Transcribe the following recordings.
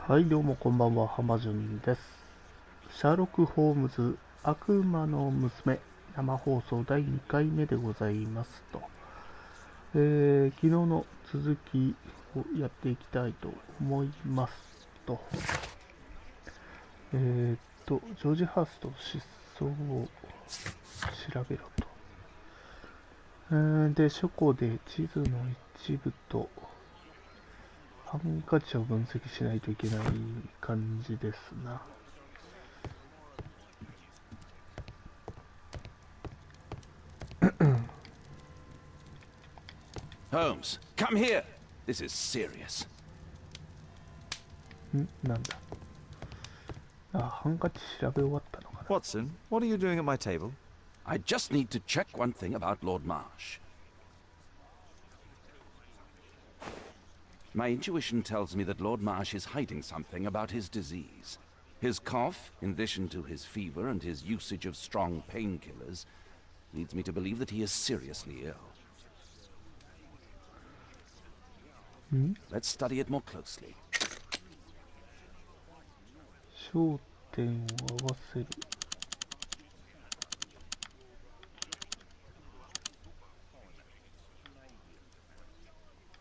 はい、どうもこんばんは、ハマジュンです。シャーロック・ホームズ、悪魔の娘、生放送第2回目でございますと。昨日の続きをやっていきたいと思いますと。ジョージ・ハーストの失踪を調べろと。で、書庫で地図の一部と、ハンカチを分析しないといけない感じですな。Holmes, come here. This is serious. なんだ。ハンカチ調べ終わったのかな。Watson, what are you doing at my table? I just need to check one thing about Lord Marsh. My intuition tells me that Lord Marsh is hiding something about his disease. His cough, in addition to his fever and his usage of strong painkillers, leads me to believe that he is seriously ill. Let's study it more closely. 焦点を合わせる。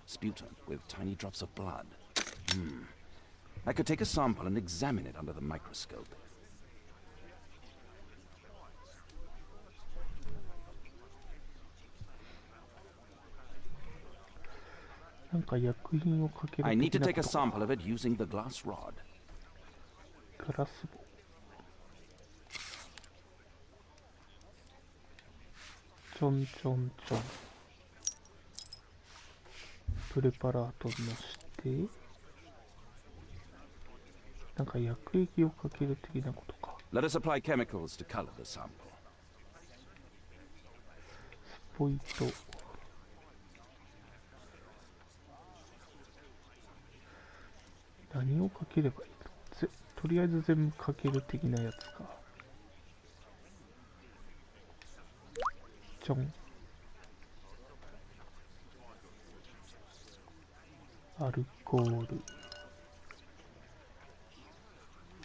Sputum with tiny drops of blood. I could take a sample and examine it under the microscope. なんか薬品をかける I need 的 to な take こ a とか。 sample of it using the glass rod. ガラス棒。ちょんちょんちょん。プレパラートのしてなんか薬液をかける的なことか。 Let us apply chemicals to color the sample. スポイト。何をかければいいの？とりあえず全部かける的なやつか。ちょん。アルコール。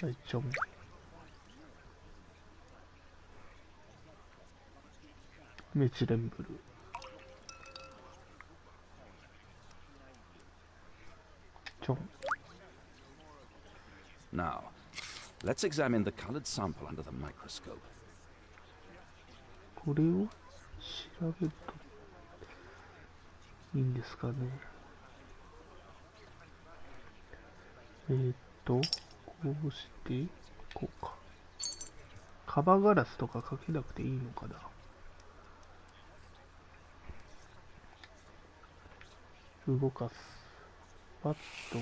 はい、ちょん。メチレンブル。ちょん。Now, let's examine the colored sample under the microscope. これを調べるといいんですかね。こうしてこうか。カバーガラスとかかけなくていいのかな。動かす。パッと。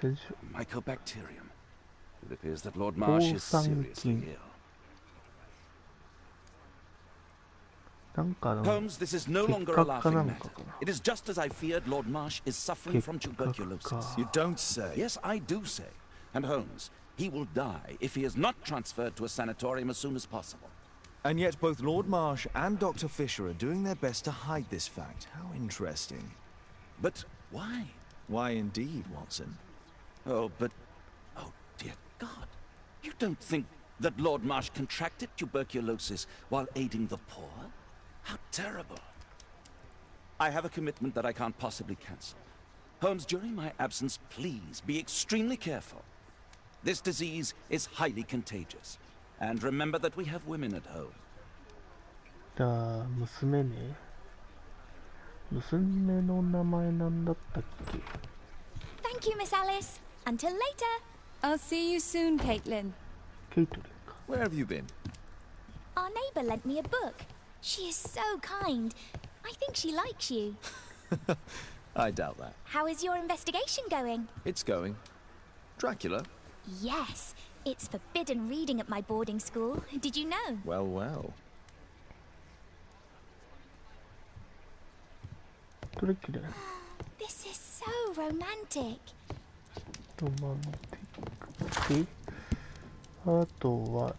先週。Mycobacterium. It appears that Lord Marsh is seriously ill. なんか Holmes, this is no longer a laughing matter. It is just as I feared. Lord Marsh is suffering from tuberculosis. You don't say. Yes, I do say. And Holmes, he will die if he is not transferred to a sanatorium as soon as possible. And yet both Lord Marsh and Dr. Fisher are doing their best to hide this fact. How interesting. But why? Why indeed, Watson? Oh, but... Oh, dear God. You don't think that Lord Marsh contracted tuberculosis while aiding the poor? How terrible. I have a commitment that I can't possibly cancel. Holmes, during my absence, please be extremely careful. This disease is highly contagious. And remember that we have women at home. 娘ね。娘の名前なんだったっけ？ Thank you, Miss Alice. Until later. I'll see you soon, Caitlin. ケイトリンか。 Where have you been? Our neighbour lent me a book. She is so kind. I think she likes you. I doubt that. How is your investigation going? It's going. Dracula? Yes. It's forbidden reading at my boarding school. Did you know? Well, well. どれきれい？ This is so romantic. ロマンティック。で、あとは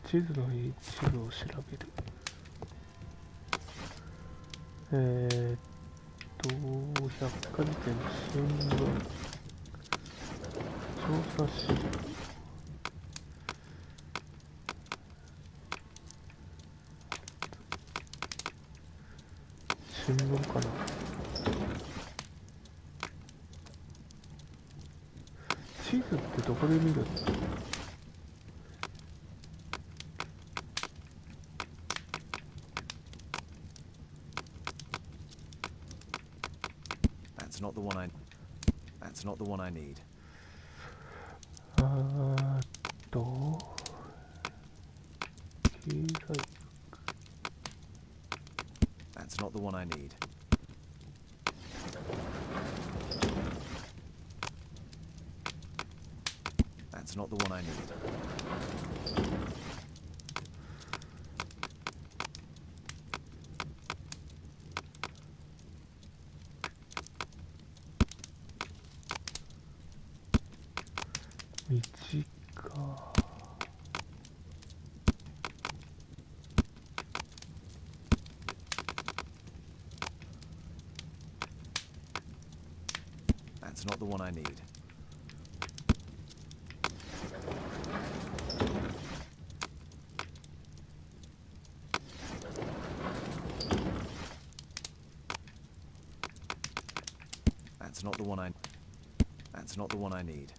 地図の一部を調べる。百科事典、新聞、調査資料、新聞かな。地図ってどこで見るの？That's not the one I need. 経済 That's not the one I need. That's not the one I need. That's not the one I need. That's not the one I. That's not the one I need.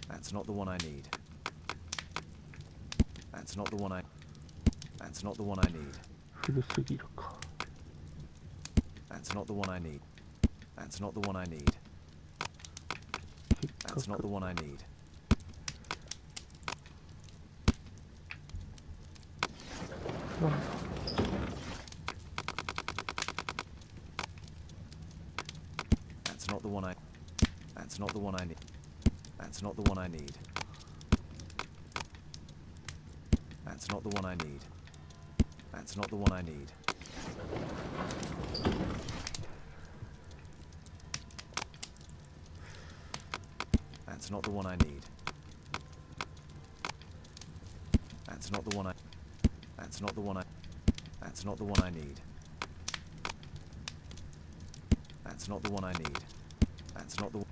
That's not the one I need. That's not the one I. That's not the one I need. 古すぎるか。That's not the one I need. That's not the one I need. That's not the one I need. That's not the one I. That's not the one I need. That's not the one I need. That's not the one I need. That's not the one I need. That's not the one I need. That's not the one I. That's not the one I. That's not the one I need. That's not the one I need. That's not the.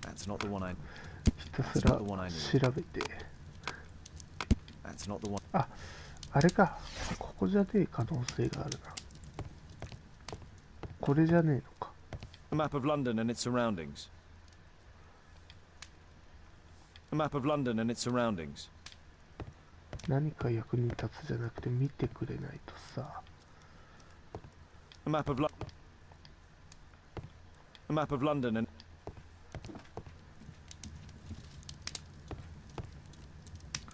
That's not the one I. ひたすら調べて。That's not the one. あ、あれか。ここじゃねえ可能性があるな。これじゃねえのか。A map of London and its surroundings. A map of London and its surroundings. 何か役に立つじゃなくて見てくれないとさ。A map of A map of London and.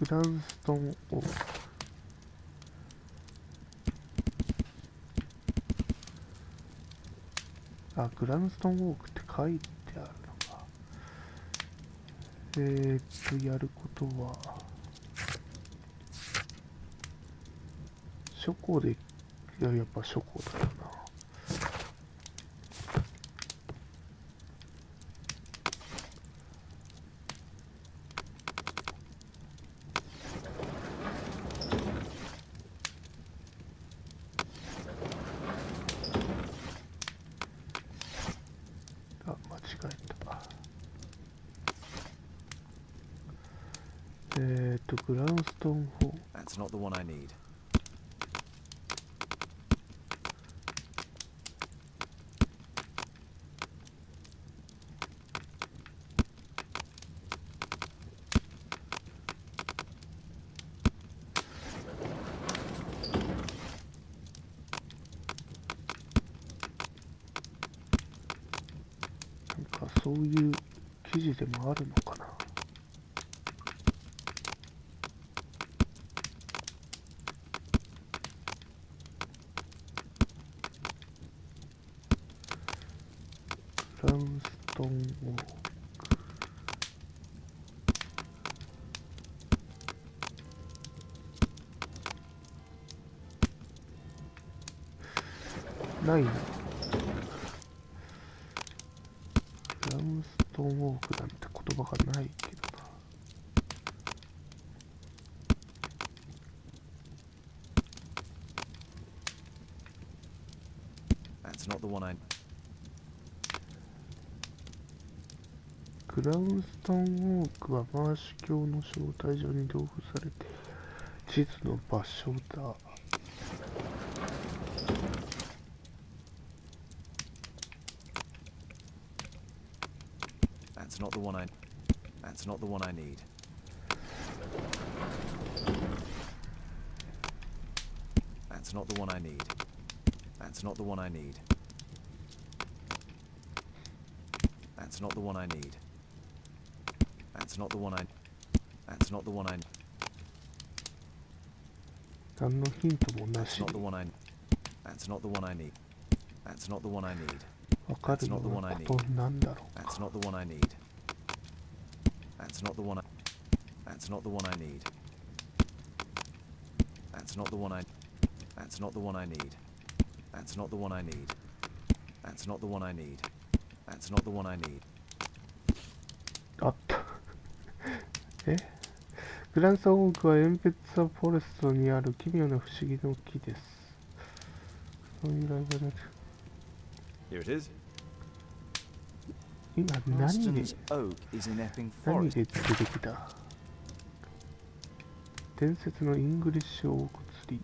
グランストンオーク。あ、グランストンウォークって書いてあるのか。やることは書庫で、いや、やっぱ書庫だよな。グランストンホー。That's not the one I need.なんかそういう記事でもあるのかな。グランストンウォーク。ないな。グランストンウォークなんて言葉がないけどな。That's not the one I... グラウンスタンウォークはマーシュ教の招待状に同封されて地図の場所だ。That's not the one I... That's not the one I need. That's not the one I need. That's not the one I need. That's not the one I need. That's not the one I... That's not the one I... 何のヒントもなし That's に not the one I... That's not the one I need. That's not the one I need. 分かるようなことなんだろう That's not the one I need. That's not the one I... That's not the one I need. That's not the one I... That's not the one I need. That's not the one I need. That's not the one I need. That's not the one I need. あったえグランサウォークはエンペッツァフォレストにある奇妙な不思議の木です。そういうライブだ。 Here it is. 今何で Marston's Oak is in Epping 何 Forest. で出てきた伝説のイングリッシュオークツリー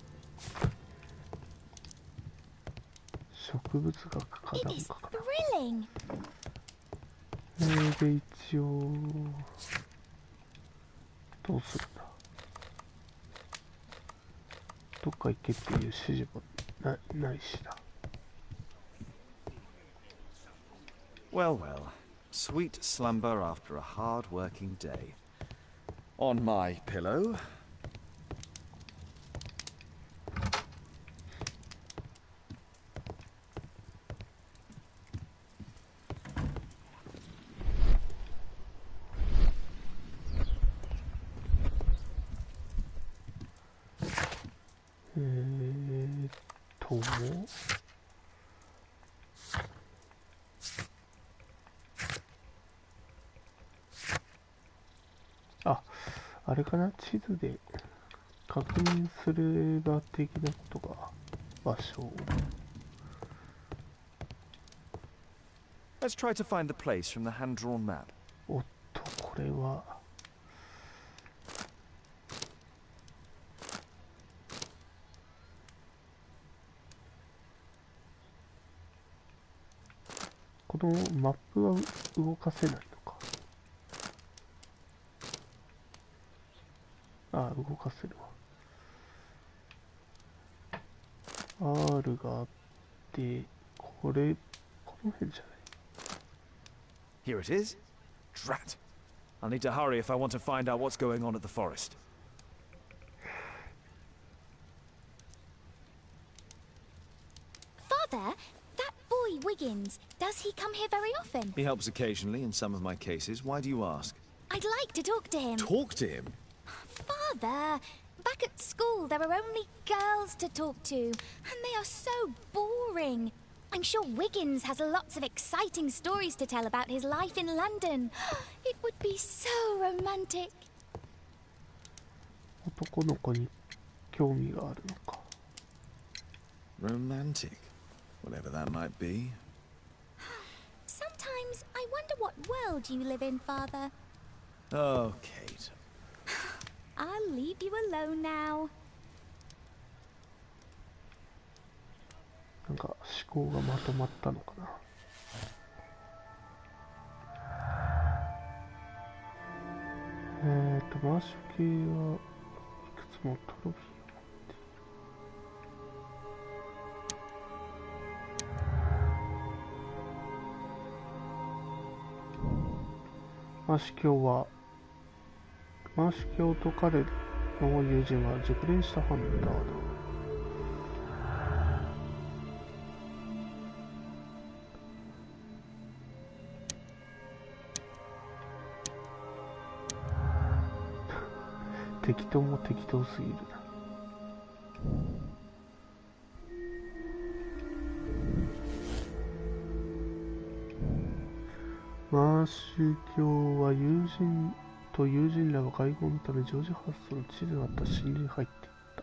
植物学科 It なん is かか thrilling. な。で一応どうするんだどっか行けっていう指示もないしな。 Well, well. Sweet slumber after a hard-working day. On my pillow.ーっとあれかな、地図で確認すれば的なことが場所。 Let's try to find the place from the hand-drawn map. おっと、これはこのマップは動かせないのか。ああ、動かせるわ。R があって、この辺じゃない。 Here it is. Drat. I'll need to hurry if I want to find out what's going on at the forest. Father, that boy Wiggins, does he come here very often? He helps occasionally in some of my cases. Why do you ask? I'd like to talk to him. Talk to him? Father, back at school there are only girls to talk to, and they are so boring. I'm sure Wiggins has lots of exciting stories to tell about his life in London. It would be so romantic. 男の子に興味があるのか。 Romantic. Whatever that might be. Sometimes I wonder what world you live in, Father. Oh, Kate. I'll leave you alone now. なんか思考がまとまったのかな。マーシュ系はいくつもトロフィーを持っている。マーシュ教と彼の友人は熟練したハンターだ。適当も適当すぎるな。マーシュ教は友人らが会合のためジョージハウスの地図があった森林に入っていった。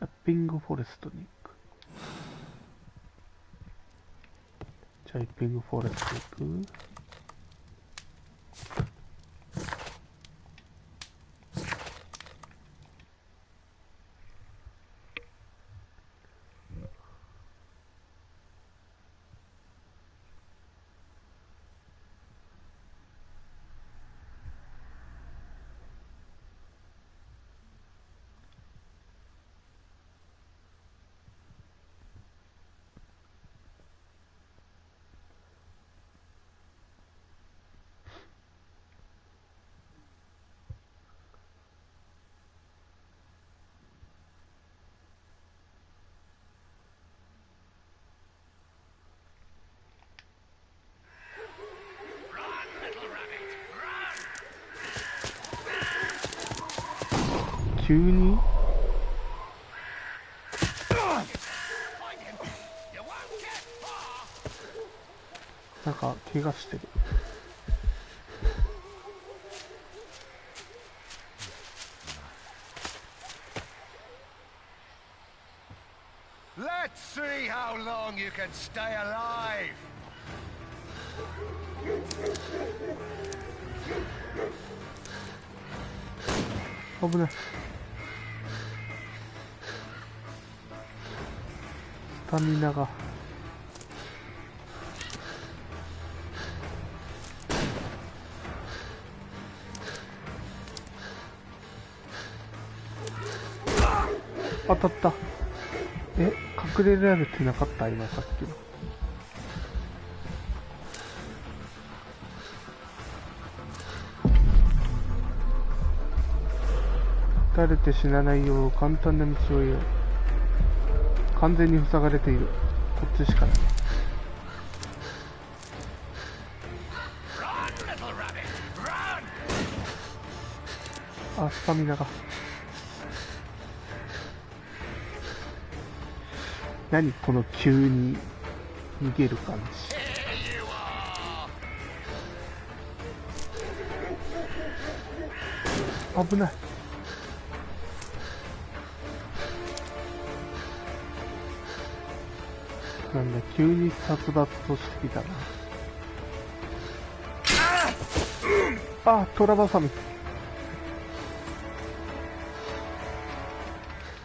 アッピングフォレストに行く。じゃあビッグフォレスト行く。急になんか怪我してる。Let's see how long you can stay alive. 危ない。スタミナが。当たった。え、隠れられてなかった今さっきの。撃たれて死なないよう簡単な道を選ぶ。完全に塞がれている。こっちしかない。あ、スタミナが。何この急に逃げる感じ。危ない。なんだ、急に殺伐としてきたな。あ、トラバサミ。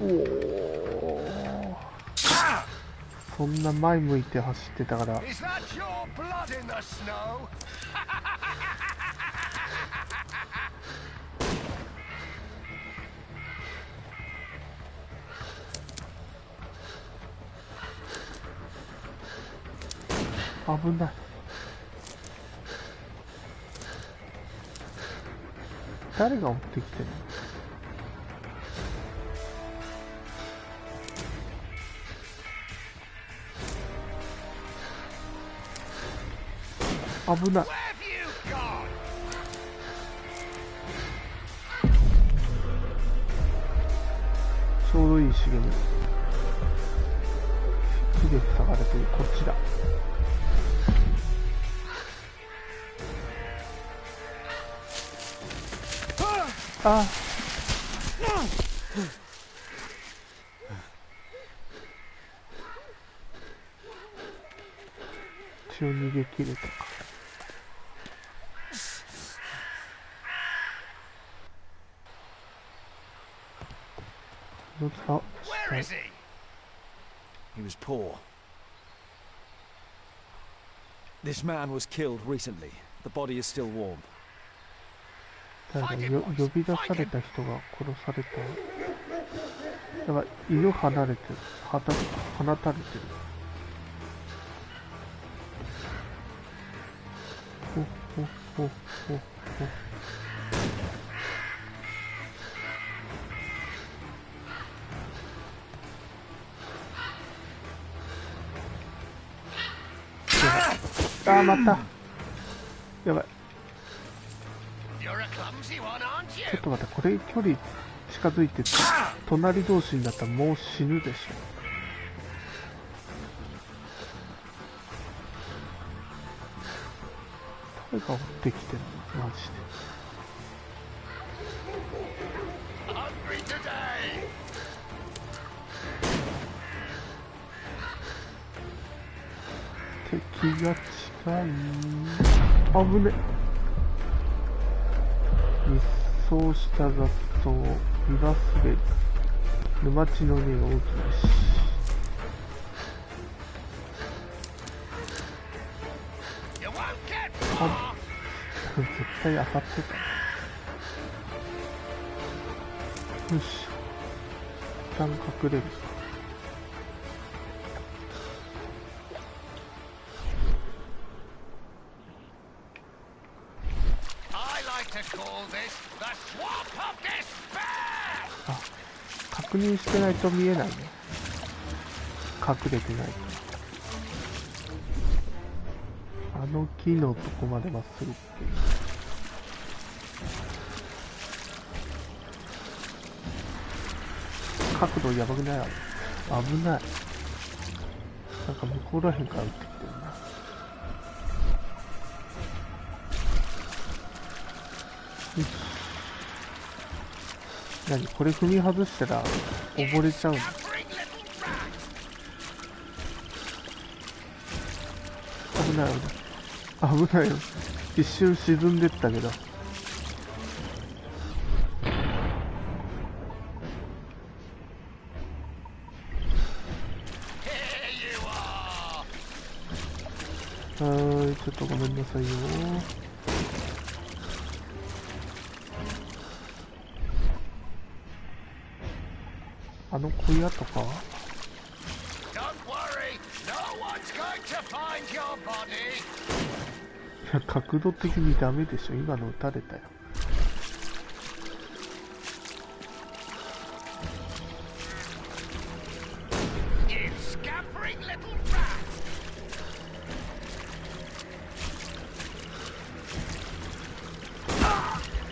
おお。そんな前向いて走ってたから。危ない。誰が追ってきてるの。危ない。ちょうどいい茂み。木で塞がれてる。こっちだ。あ、一応逃げ切れたか。Where is he? He was poor. This man was killed recently. The body is still warm. 呼び出された人が殺された。やばい、犬離れてる。放たれてる。ほ。あー、また。やばい。ちょっと待って、これ距離近づいて隣同士になったらもう死ぬでしょ。誰が追ってきてるのマジで。敵敵が近い。危ね。密走した雑草、岩滑り、沼地の根が大きなし。あ、絶対当たってた。よし、一旦隠れる。あ、確認してないと見えないね。隠れてないと。あの木のとこまでまっすぐっていう。角度やばくない？あれ危ない。なんか向こうらへんから撃ってきてるな。よし。何これ踏み外したら溺れちゃうの？危ない危ない危ないよ。一瞬沈んでったけど。ちょっとごめんなさいよ。あの小屋とかは角度的にダメでしょ。今の撃たれたよ。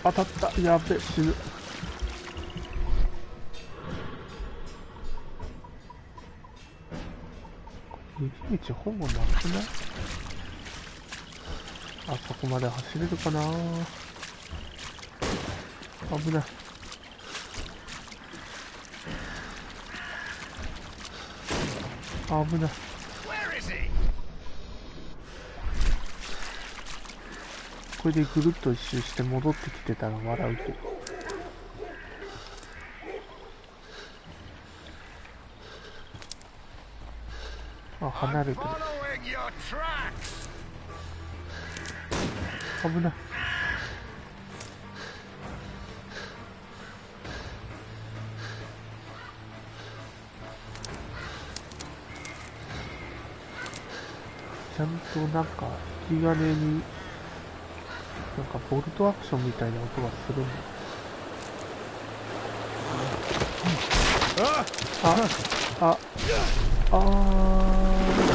当たった。やべ、死ぬ。逃げ道ほぼなくない？あそこまで走れるかな。危ない。危ない。これでぐるっと一周して戻ってきてたら笑うけど。あ、離れてる。危ない。ちゃんとなんか引き金になんかボルトアクションみたいな音がするんだ。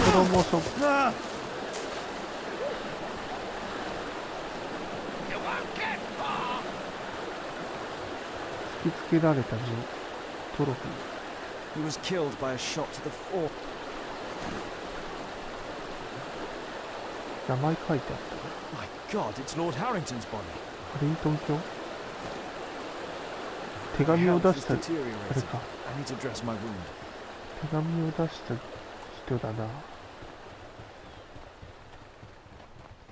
プロモーション。突きつけられたトロフィー。He was killed by a shot to the fore. 名前書いてあったね。My God, it's Lord Harrington's body. ハリントン卿？手紙を出した、あれか。I need to dress my wound. 手紙を出した人だな。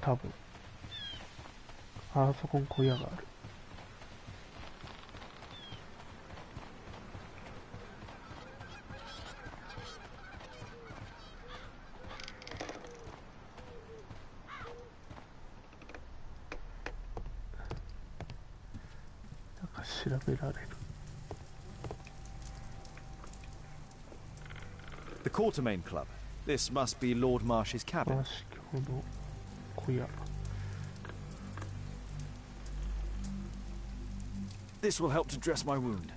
多分。あそこに小屋がある。調べられる。 The Quartermain Club. This must be Lord Marsh's cabin. マシ教の小屋。 This will help to dress my wound.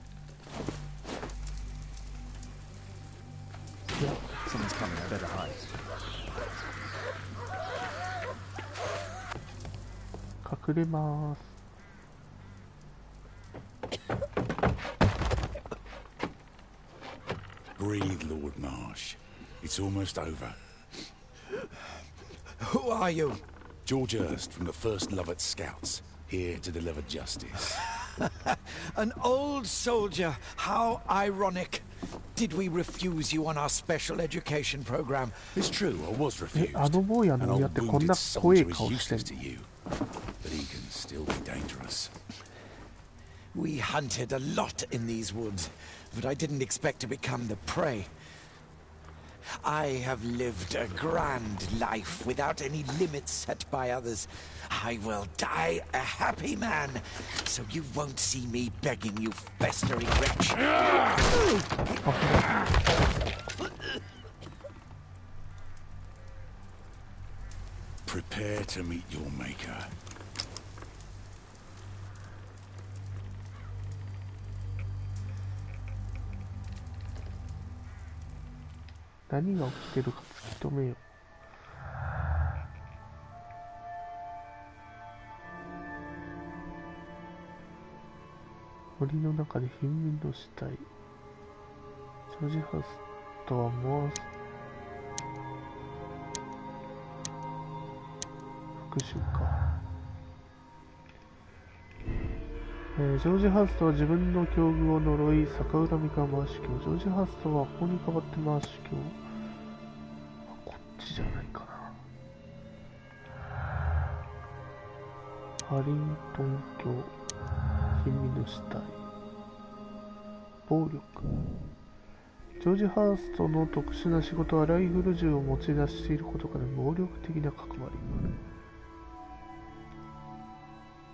Someone's coming. I better hide. 隠れます。 Breathe, Lord Marsh. It's almost over. Who are you? George Hurst from the 1st Lovat Scouts, here to deliver justice. An old soldier. How ironic. Did we refuse you on our special education program? It's true, I was refused. あの坊や An の親っ old てこん wounded な怖い soldier 顔 is してん useless to you, but he can still be dangerous. We hunted a lot in these woods, but I didn't expect to become the prey. I have lived a grand life without any limits set by others. I will die a happy man, so you won't see me begging you festering wretch. Prepare to meet your maker. 何が起きてるか突き止めよう。森の中で貧民の死体。ジョージハウスとはモアス復讐か。ジョージハウスとは自分の境遇を呪い逆恨みかマーシュ教。ジョージハウスとは法に代わってマーシュ教。こっちじゃないかな。ハリントン教。貧民の死体。暴力。ジョージハウスとの特殊な仕事はライフル銃を持ち出していることから暴力的な関わりが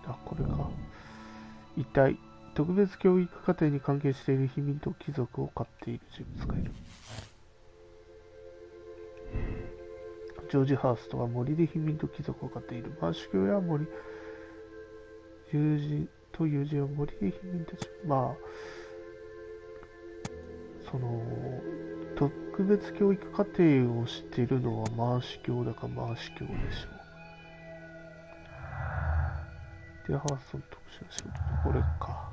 ある。あ、これか。遺体。特別教育課程に関係している貧民と貴族を飼っている人物がいる。ジョージハウスとは森で貧民と貴族を飼っている。マーシュ教や森友人と友人は森で貧民たち。まあその特別教育課程をしているのはマーシュ教だかマーシュ教でしょう。デアハーソン特殊な仕事、これか。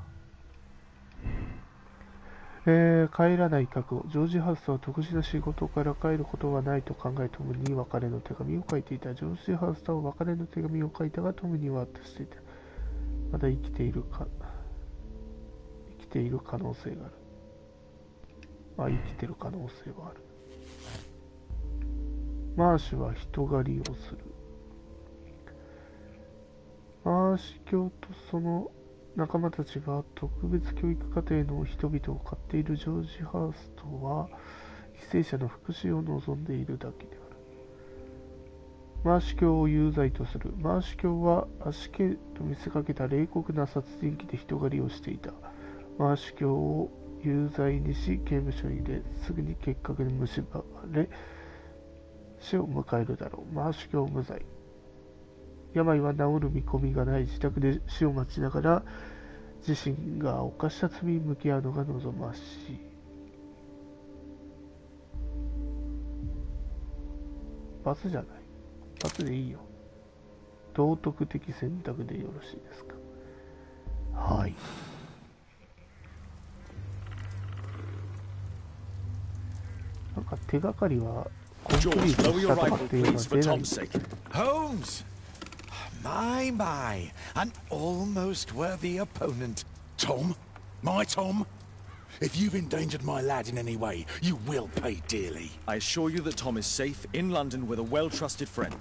帰らない覚悟。ジョージハウスは特殊な仕事から帰ることはないと考え、トムに別れの手紙を書いていた。ジョージハウスとは別れの手紙を書いたが、トムには渡していた。まだ生きている可能性がある。まあ、生きてる可能性はある。マーシュは人狩りをする。マーシュ教とその仲間たちが特別教育課程の人々を飼っている。ジョージハウスとは犠牲者の復讐を望んでいるだけである。マーシュ教を有罪とする。マーシュ教は足毛と見せかけた冷酷な殺人鬼で人狩りをしていた。マーシュ教を有罪にし刑務所に入れ、すぐに結核に蝕まれ死を迎えるだろう。マーシュ教無罪。病は治る見込みがない。自宅で死を待ちながら自身が犯した罪に向き合うのが望ましい。罰じゃない。罰でいいよ。道徳的選択でよろしいですか。はい。なんか手がかりはコンクリートしたとかっていうのは出ない。Holmes! My, an almost worthy opponent. Tom? My Tom? If you've endangered my lad in any way, you will pay dearly. I assure you that Tom is safe in London with a well-trusted friend.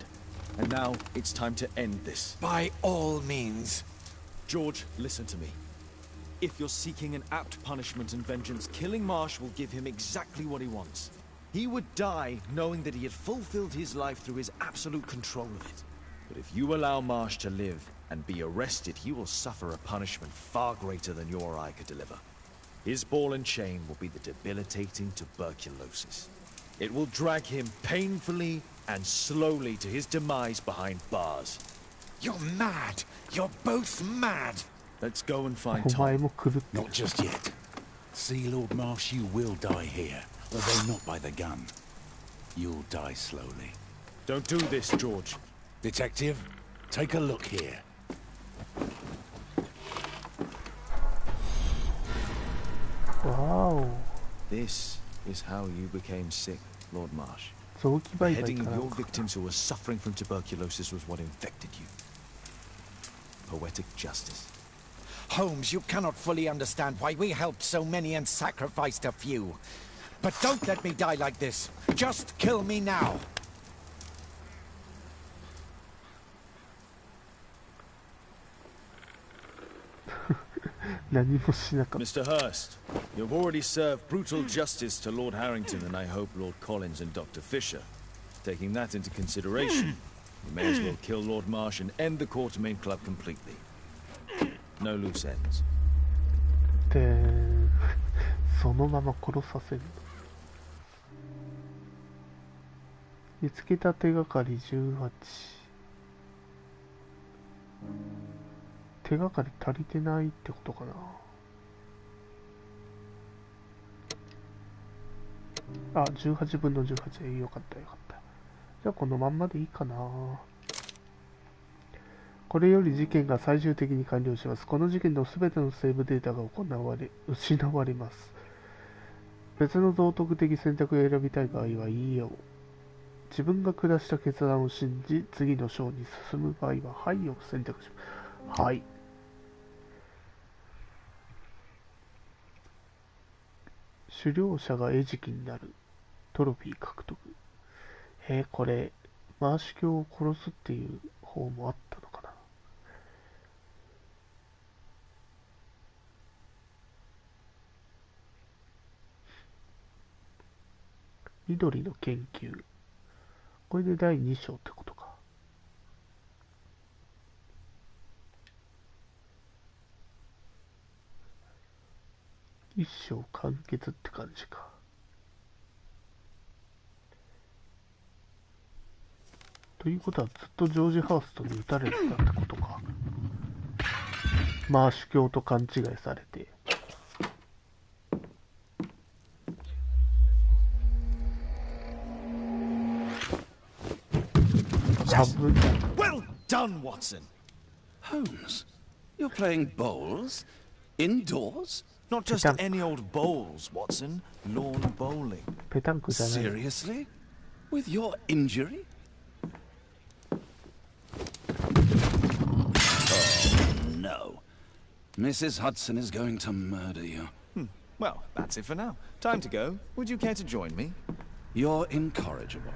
And now it's time to end this. By all means. George, listen to me. If you're seeking an apt punishment and vengeance, killing Marsh will give him exactly what he wants. He would die knowing that he had fulfilled his life through his absolute control of it. But if you allow Marsh to live and be arrested, he will suffer a punishment far greater than you or I could deliver. His ball and chain will be the debilitating tuberculosis. It will drag him painfully and slowly to his demise behind bars. You're mad. You're both mad. Let's go and find お前 Tom. も狂ってる。 Not just yet. See, Lord Marsh, you will die here, although not by the gun. You'll die slowly. Don't do this, George. Detective, take a look here. Wow. This is how you became sick, Lord Marsh. 臓器売買 Heading か of な your んか。 victims who were suffering from tuberculosis was what infected you. Poetic justice. Holmes, you cannot fully understand why we helped so many and sacrificed a few. But don't let me die like this. Just kill me now. 何もしなかった。 Mr. Hurst, you've already served brutal justice to Lord Harrington and I hope Lord Collins and Dr. Fisher. Taking that into consideration, you may as well kill Lord Marsh and end the Quartermain Club completely. No loose ends. で、そのまま殺させる。見つけた手がかり18。手がかり足りてないってことかな。あ、18分の18。よかったよかった。じゃあこのまんまでいいかな。これより事件が最終的に完了します。この事件のすべてのセーブデータが失われます。別の道徳的選択を選びたい場合はいいよ。自分が下した決断を信じ、次の章に進む場合ははいを選択します。はい。狩猟者が餌食になる。トロフィー獲得。これ、マーシュ教を殺すっていう方もあったのかな。緑の研究。これで第2章ってことか。一章完結って感じか。ということはずっとジョージ・ハーストに撃たれてたってことか。マーシュ教と勘違いされて。Well done, Watson. Holmes, you're playing bowls? Indoors? Not just any old bowls, Watson. Lawn bowling. ペタンクじゃない。 Seriously? With your injury? Oh, no. Mrs. Hudson is going to murder you. Well, that's it for now. Time to go. Would you care to join me? You're incorrigible.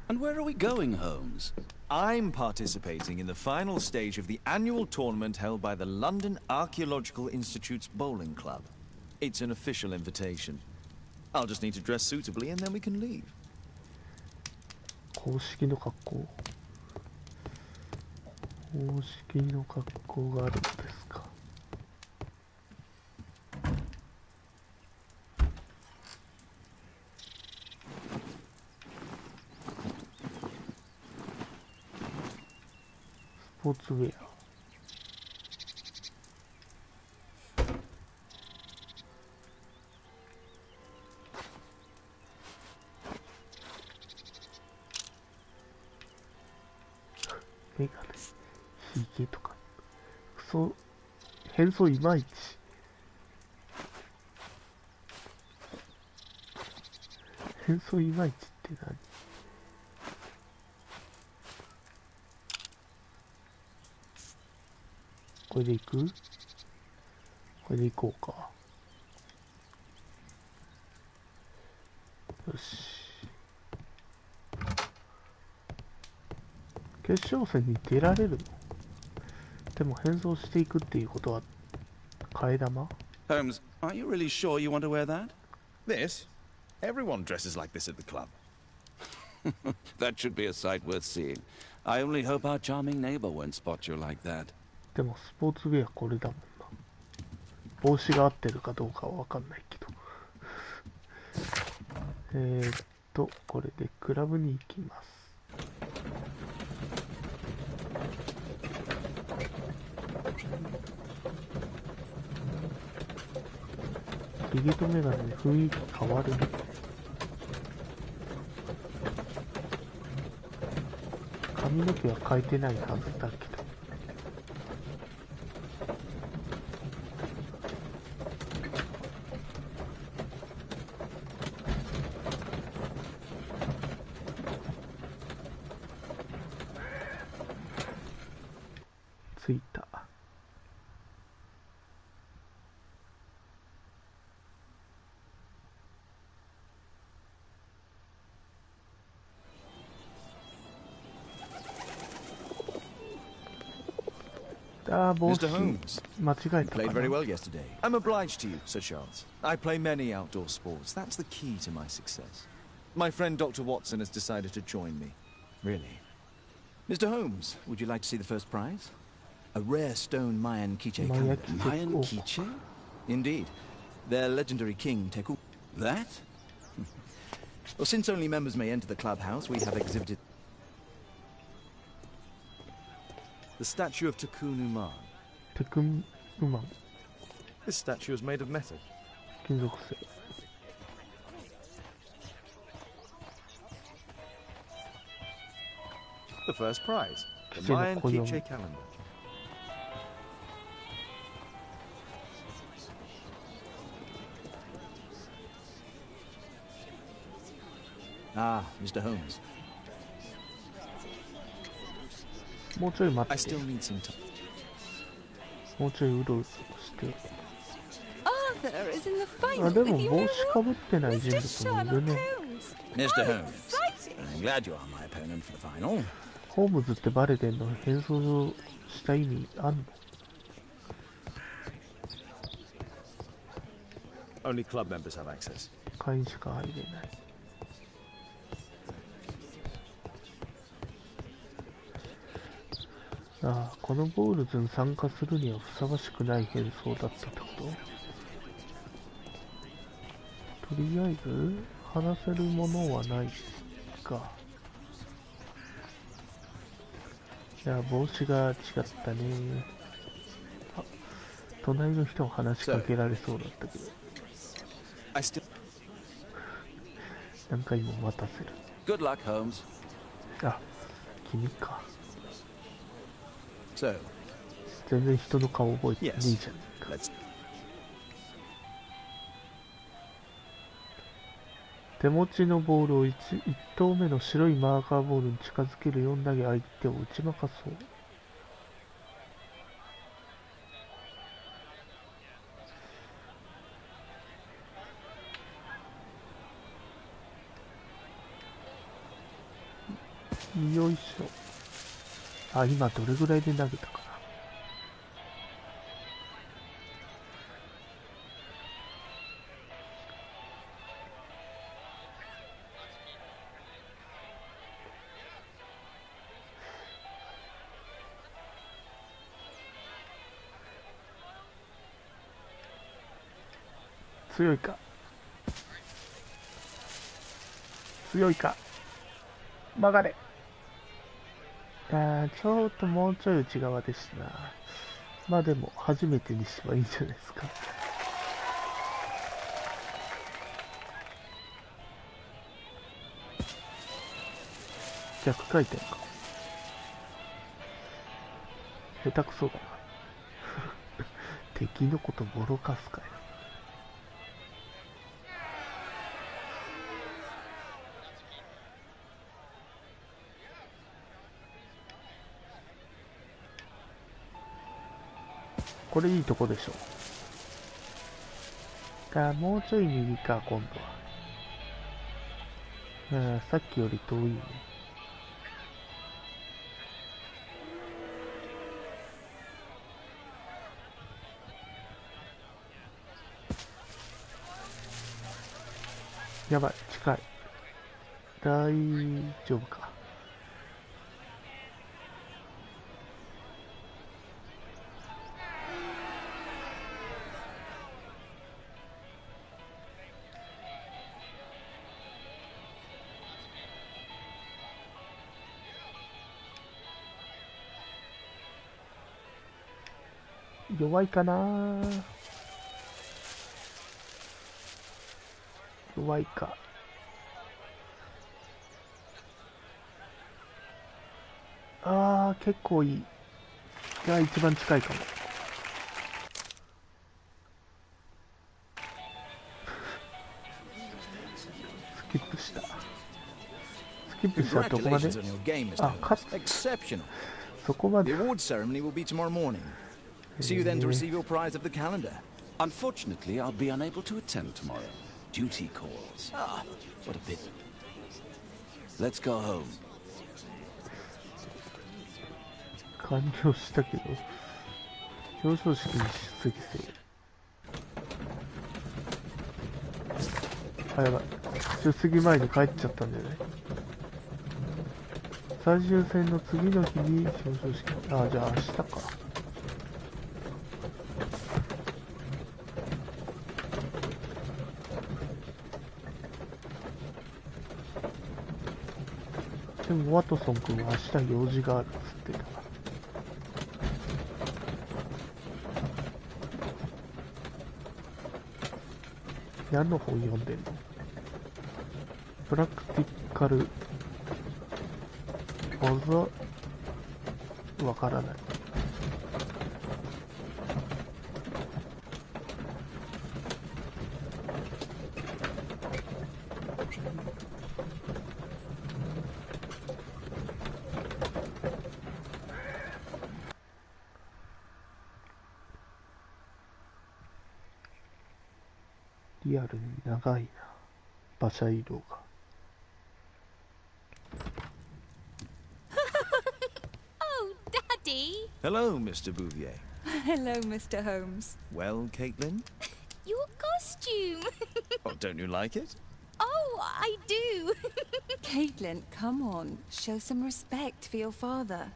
And where are we going, Holmes? I'm participating in the final stage of the annual tournament held by the London Archaeological Institute's bowling club. It's an official invitation. I'll just need to dress suitably and then we can leave. 公式の格好。公式の格好があるんですか。スポーツウェア。メガネ、ヒゲとか。変装いまいち。変装いまいちって何？これでいく？これでいこうか。よし。決勝戦に出られるの？でも変装していくっていうことは替え玉？ Holmes, are you really sure you want to wear that? This? Everyone dresses like this at the club. That should be a sight worth seeing. I only hope our charming neighbor won't spot you like that. でもスポーツウェアこれだもんな。帽子が合ってるかどうかはわかんないけど。これでクラブに行きます。ヒゲとメガネで雰囲気変わるね。髪の毛は変えてないはずだけど。着いた。Mr. Holmes, 間違え you た played か very な。 well yesterday. I'm obliged to you, Sir Charles. I play many outdoor sports. That's the key to my success. My friend Dr. Watson has decided to join me. Really? Mr. Holmes, would you like to see the first prize? A rare stone Mayan quiche calendar. Mayan quiche? Indeed. Their legendary king, Teku. That? Well, since only members may enter the clubhouse, we have exhibited... The statue of Takunu Man. テクンウマン、 This statue is made of metal. 金属製。The first prize, the Still Mayan Koyomi. quiche calendar. Ah, Mr. Holmes. もうちょい待 I って、 still need some time. もうちょいうろうろして。 Arthur is in the あ、 final で with も you 帽 and 子かぶってない人 Mr. 物もいる Sherlock ね。 Holmes. Mr. How Holmes. exciting! I'm glad you are my opponent for the final. ホームズってバレてんの変装した意味あんの？ Only club members have access. 会員しか入れない。ああ、このボールズに参加するにはふさわしくない変装だったってこと？とりあえず話せるものはないか。いや、帽子が違ったね。あ、隣の人も話しかけられそうだったけど。 I still... 何回も待たせる。 Good luck, Holmes. あ、君か。 So, 全然人の顔覚えてねえじゃねえか。 Let's... 手持ちのボールを 1投目の白いマーカーボールに近づける4投げ相手を打ち負かそう。よいしょ。あ、今どれぐらいで投げたかな。強いか。強いか。曲がれ。ちょっともうちょい内側でしたな。まあでも初めてにしてはいいんじゃないですか。逆回転か。下手くそだな。敵のことボロカスかよ。これいいとこでしょ。もうちょい右か、今度は。さっきより遠いね。やばい、近い。大丈夫か。弱いかな。弱いか。あー、結構いい。が一番近いかも。スキップした。スキップしたとこまで。あ、勝つ。そこまで。 The award ceremony will be tomorrow morning. See you then to receive your prize of the calendar. Unfortunately, I'll be unable to attend tomorrow. Duty calls. Ah, what a pity. Let's go home. 完了したけど、表彰式に出席せよ。あ、やばい。出席前に帰っちゃったんじゃない？最終戦の次の日に表彰式。あ、じゃあ明日か。でもワトソン君は明日用事があるっつってた。何の本読んでんの？プラクティカル技わからない。リアルに長いな、馬車移動が。Oh, Daddy! Hello, Mr. Bouvier. Hello, Mr. Holmes. Well, Caitlin? Your costume! Oh, don't you like it? Oh, I do! Caitlin, come on. Show some respect for your father.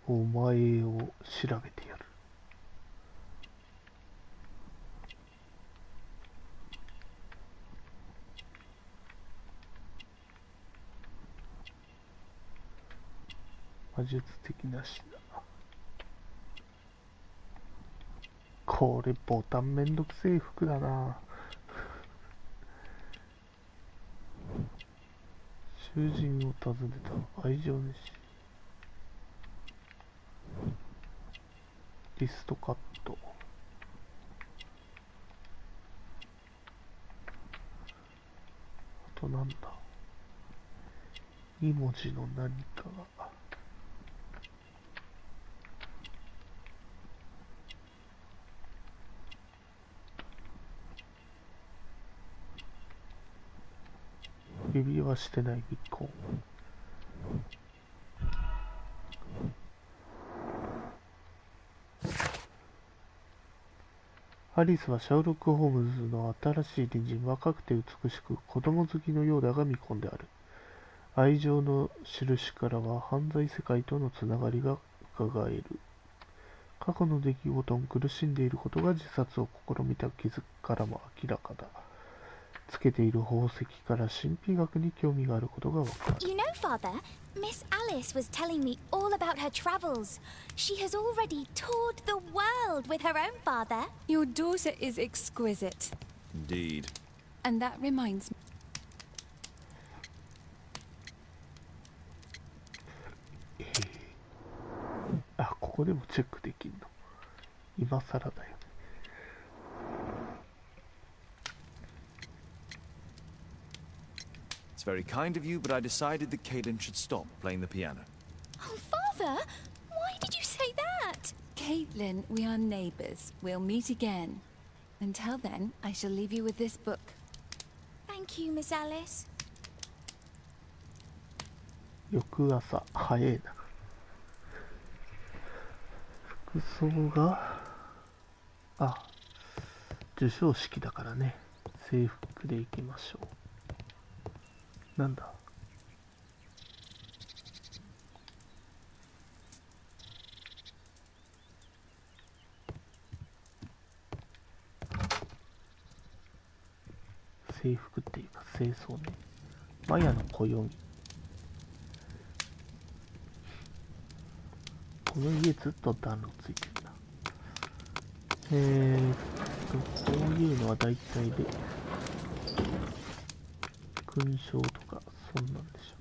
お前を調べてやる。魔術的なしだ。これボタンめんどくせえ服だな。囚人を訪ねた愛情熱心。リストカット。あとなんだ。2文字の何かが。指輪してないビッコン。アリスはシャーロック・ホームズの新しい隣人、若くて美しく子供好きのようだが見込んである。愛情の印からは犯罪世界とのつながりが伺える。過去の出来事に苦しんでいることが自殺を試みた傷からも明らかだ。つけている宝石から神秘学に興味があることがわかる。You know, Father, Miss Alice was telling me all about her travels. She has already toured the world with her own father. Your daughter is exquisite. Indeed. And that reminds me. あ、ここでもチェックできるの。今更だよね。It's very kind of you, but I decided that Caitlin should stop playing the piano. Oh, Father, why did you say that? Caitlin, we are neighbours. We'll meet again. Until then, I shall leave you with this book. Thank you, Miss Alice. 翌朝、早いな。服装が、あ、授賞式だからね。制服で行きましょう。なんだ。制服っていうか清掃ね。マヤの暦。この家ずっと暖炉ついてるな。こういうのは大体で勲章とかそんなんでしょ。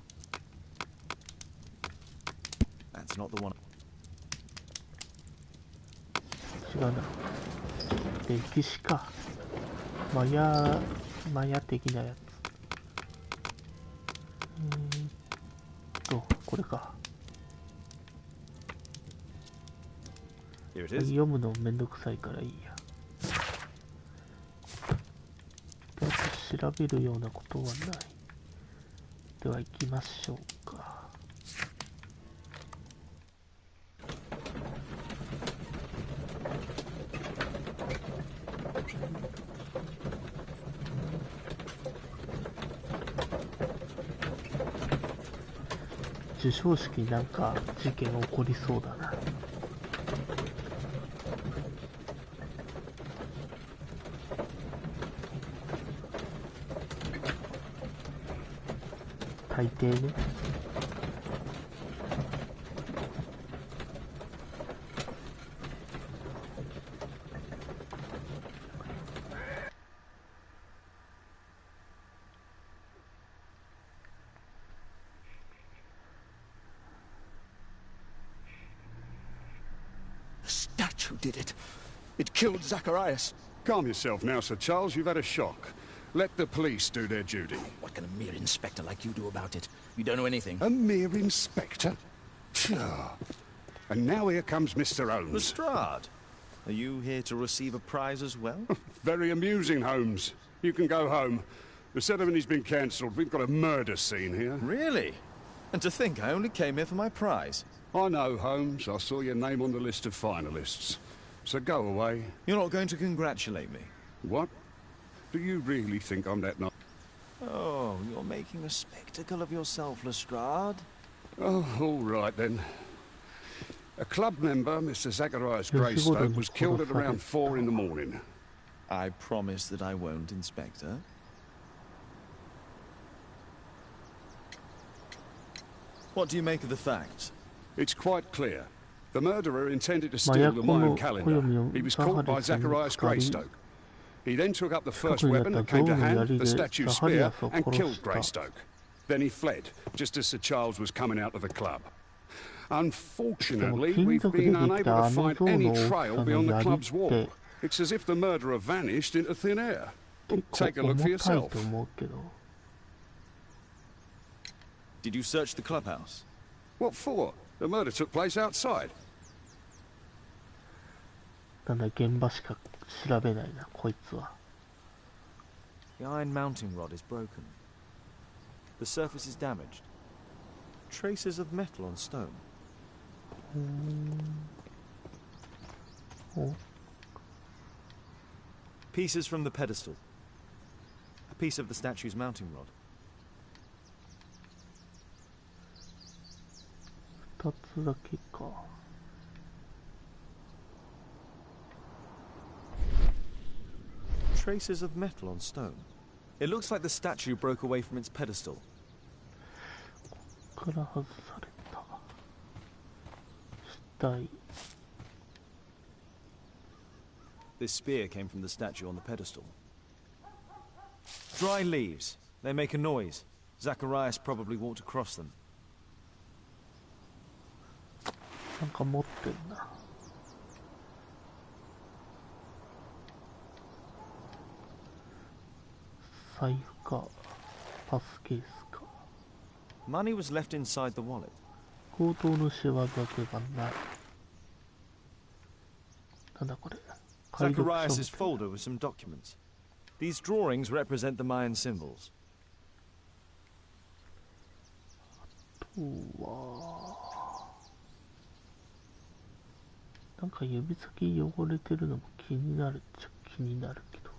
That's not the one. 違うな。歴史か。マヤ的なやつ。これか。Here it is. 読むのめんどくさいからいいや。調べるようなことはない。では行きましょうか。授賞式になんか事件起こりそうだな。大抵ね。Statue did it. It killed Zacharias. Calm yourself now, Sir Charles. You've had a shock. Let the police do their duty. What can a mere inspector like you do about it? You don't know anything. A mere inspector? Phew. And now here comes Mr. Holmes. Lestrade, are you here to receive a prize as well? Very amusing, Holmes. You can go home. The ceremony's been cancelled. We've got a murder scene here. Really? And to think I only came here for my prize. I know, Holmes. I saw your name on the list of finalists. So go away. You're not going to congratulate me? What? Do you really think I'm that nice? Oh, you're making a spectacle of yourself, Lestrade. Oh, all right then. A club member, Mr. Zacharias Greystoke, was killed at around 4 in the morning. I promise that I won't, Inspector. What do you make of the facts? It's quite clear. The murderer intended to steal the Mayan calendar. He was caught by Zacharias Greystoke. He then took up the first weapon that came to hand, the statue spear, and killed Greystoke. Then he fled, just as Sir Charles was coming out of the club. Unfortunately, we've been unable to find any trail beyond the club's wall. It's as if the murderer vanished into thin air. Take a look for yourself. Did you search the clubhouse? What for? The murder took place outside. なんだ、現場しか調べないな、こいつは。The iron mounting rod is broken. The surface is damaged. Traces of metal on stone. Pieces from the pedestal. A piece of the statue's mounting rod. 2つだけか。Traces of metal on stone. It looks like the statue broke away from its pedestal. ここから外された。死体。This spear came from the statue on the pedestal. Dry leaves. They make a noise. Zacharias probably walked across them. なんか持ってんな。財布か、パスケースか。Money was left inside the wallet. 強盗の仕業ではない。なんだこれ。Zacharias' folder with some documents. These drawings represent the Mayan symbols. あとはなんか指先汚れてるのも気になるっちゃ気になるけど。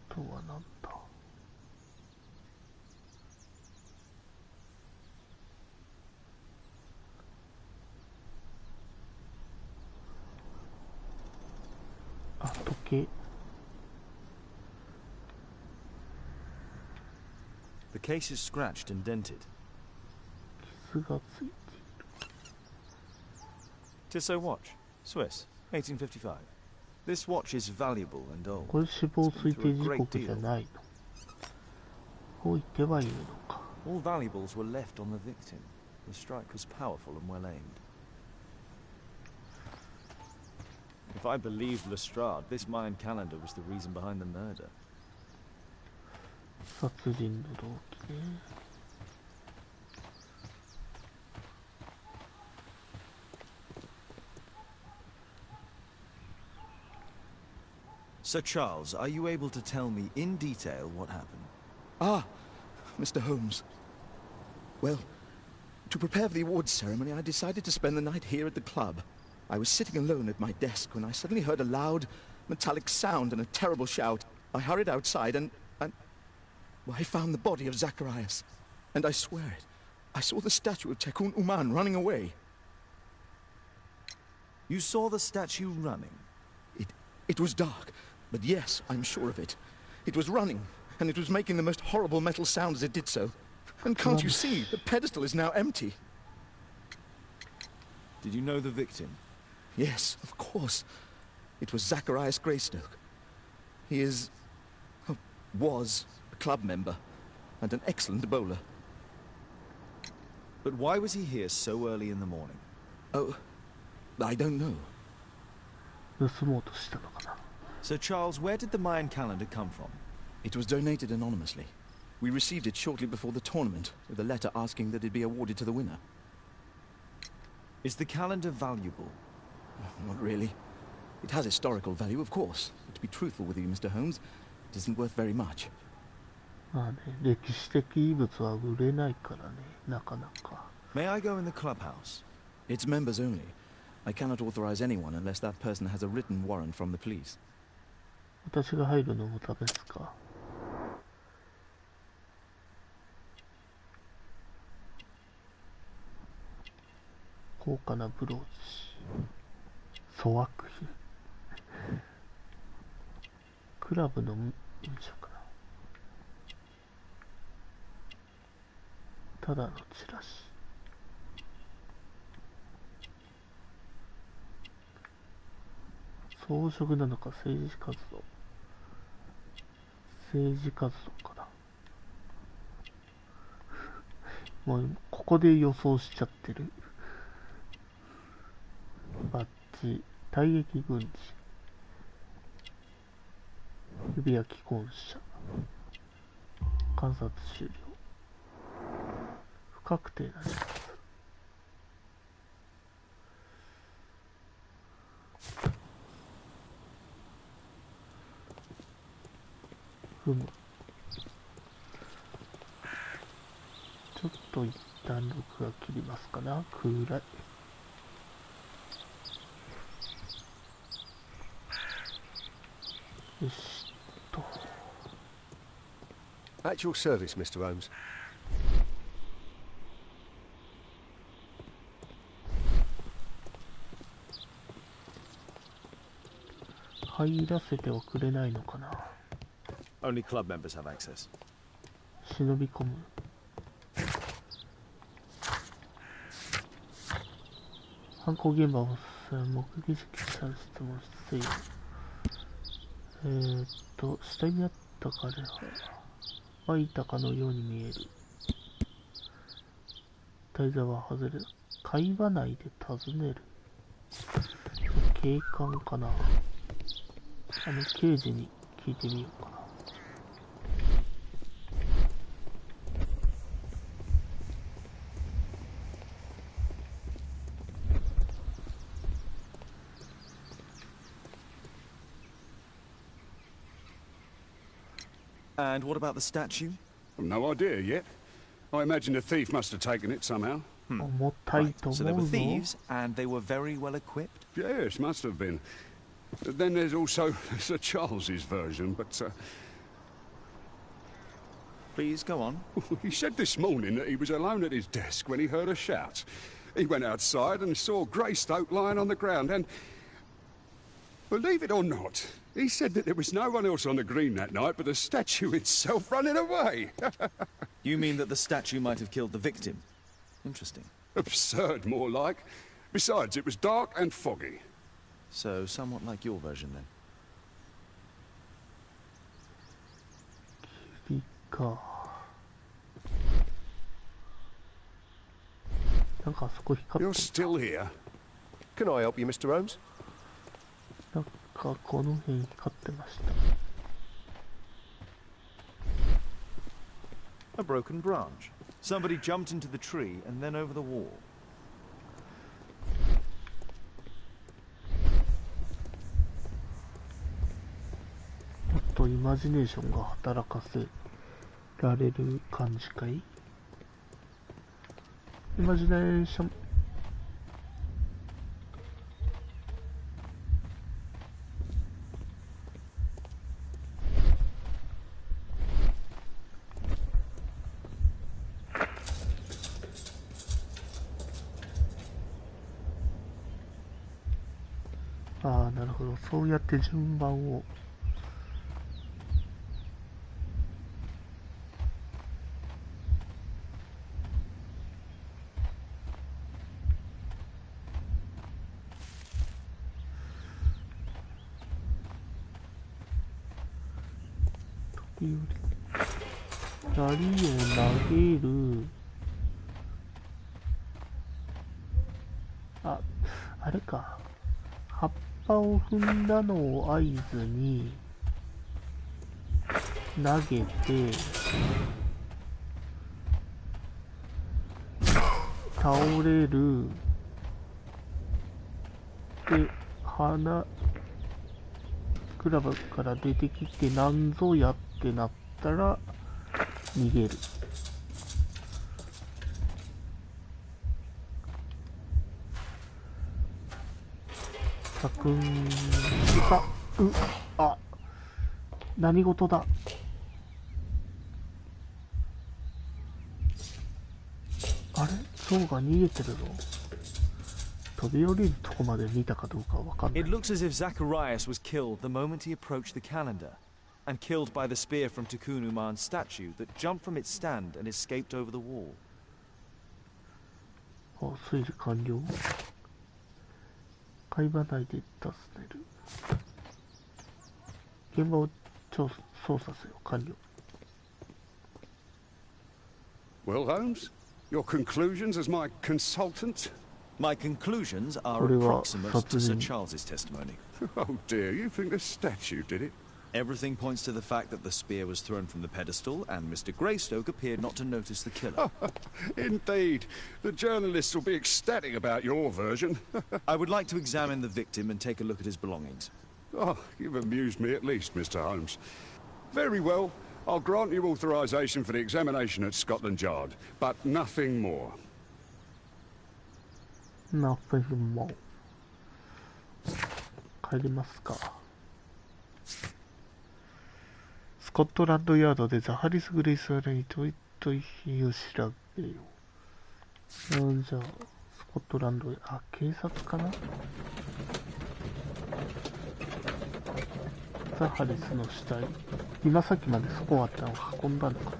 あとはなんだ。あ、時計。The case is scratched and dented. 傷がついている。Tissot watch, Swiss, 1855. This watch is valuable and old. これ死亡推定時刻じゃないの。置いてはいるのか。All valuables were left on the victim. The strike was powerful and well aimed. If I believed Lestrade, this Mayan calendar was the reason behind the murder. 殺人の動機ね。Sir Charles, are you able to tell me in detail what happened? Ah, Mr. Holmes. Well, to prepare for the awards ceremony, I decided to spend the night here at the club. I was sitting alone at my desk when I suddenly heard a loud, metallic sound and a terrible shout. I hurried outside and well, I found the body of Zacharias. And I swear it, I saw the statue of Tekun Uman running away. You saw the statue running? It was dark, but yes, I'm sure of it. It was running, and it was making the most horrible metal sound as it did so. And can't you see, the pedestal is now empty. Did you know the victim? Yes, of course. It was Zacharias Greystoke. He was a club member, and an excellent bowler. But why was he here so early in the morning? Oh, I don't know. Sir Charles, where did the Mayan calendar come from? It was donated anonymously. We received it shortly before the tournament, with a letter asking that it be awarded to the winner. Is the calendar valuable? Not really. It has historical value, of course. But to be truthful with you, Mr. Holmes, it isn't worth very much. まあね、歴史的遺物は売れないからね、なかなか。May I go in the clubhouse? It's members only. I cannot authorize anyone unless that person has a written warrant from the police. 私が入るのもダメですか？高価なブローチ、粗悪品、クラブの文書かな、ただのチラシ、装飾なのか政治活動、政治活動かな。もうここで予想しちゃってる。バッジ、退役軍人、指輪既婚者、観察終了、不確定な人物。ふむ。ちょっと一旦録画切りますかな。暗い。よしと。At your service, Mr. Holmes. 入らせてはくれないのかな。Only club members have access. 忍び込む。犯行現場を目撃者に質問している。下にあった彼は湧いたかのように見える。滞在は外れる。会話内で尋ねる。警官かな。刑事に聞いてみようかな。And what about the statue? No idea yet. I imagine the thief must have taken it somehow. Right. So they were thieves, and they were very well equipped? Yes, must have been. Then there's also Sir Charles's version, but... Please, go on. He said this morning that he was alone at his desk when he heard a shout. He went outside and saw Greystoke lying on the ground, and... Believe it or not, he said that there was no one else on the green that night but the statue itself running away. You mean that the statue might have killed the victim? Interesting. Absurd, more like. Besides, it was dark and foggy. So, somewhat like your version, then. 霧か。なんかあそこ光ってる。You're still here. Can I help you, Mr. Holmes? なんかこの辺光ってました。A broken branch. Somebody jumped into the tree and then over the wall. もっとイマジネーションが働かせられる感じかい？イマジネーション。ああ、なるほど。そうやって順番を。槍を投げる。あれか。葉っぱを踏んだのを合図に投げて倒れる。で、クラブから出てきてなんぞやってなったら逃げる。何事だ。あれ、ゾウが逃げてるぞ。飛び降りるとこまで見たかどうかはわかんない。 It looks as if Zacharias was killed the moment he approached the calendar, and killed by the spear from Takunuman's statue that jumped from its stand and escaped over the wall. 推理完了。会話内で尋ねる。現場を操作せよ。完了。Well, Holmes, your conclusions as my consultant? My conclusions are approximate to Sir Charles's testimony. Oh dear, you think the statue did it? Everything points to the fact that the spear was thrown from the pedestal, and Mr. Greystoke appeared not to notice the killer. Indeed. The journalists will be ecstatic about your version. I would like to examine the victim and take a look at his belongings. Oh, you've amused me at least, Mr. Holmes. Very well. I'll grant you authorization for the examination at Scotland Yard, but nothing more. Nothing more. 帰りますか。スコットランドヤードでザハリス・グレイス・アレに問いを調べよう。じゃあ、スコットランド、警察かな。ザハリスの死体。今さっきまでそこあったのを運んだのかな。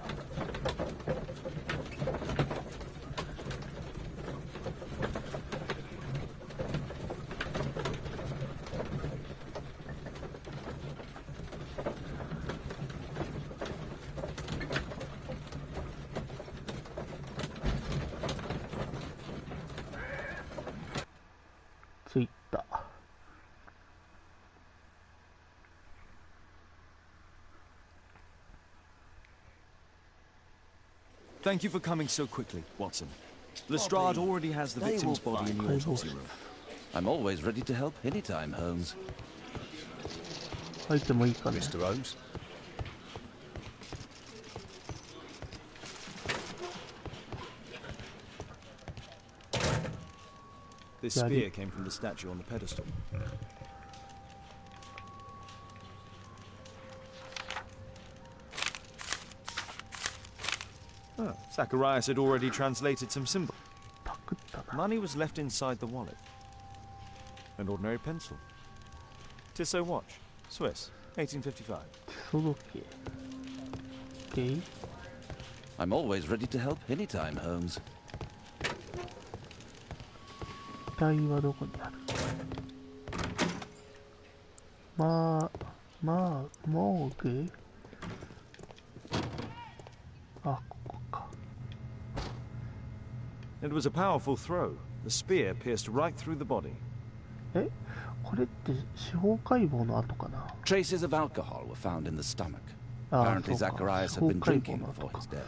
ツイッター。Thank you for coming so quickly, Watson. Lestrade already has the victim's body in the autopsy room. I'm always ready to help anytime, Holmes. 入ってもいいかね。 Mr. Holmes? This spear came from the statue on the pedestal. Oh, Zacharias had already translated some symbols. パクったな。 Money was left inside the wallet. An ordinary pencil. Tissot watch. Swiss. 1855. 手届け。OK。 I'm always ready to help anytime, Holmes. 遺体はどこにある。モーグ。あ、ここか。 It was a powerful throw. The spear pierced right through the body. え、これって司法解剖の後かな。 Traces of alcohol were found in the stomach. あ、 Apparently そうか。 Zacharias 司 had 法 been 解 drinking 剖の後 before か。 his death.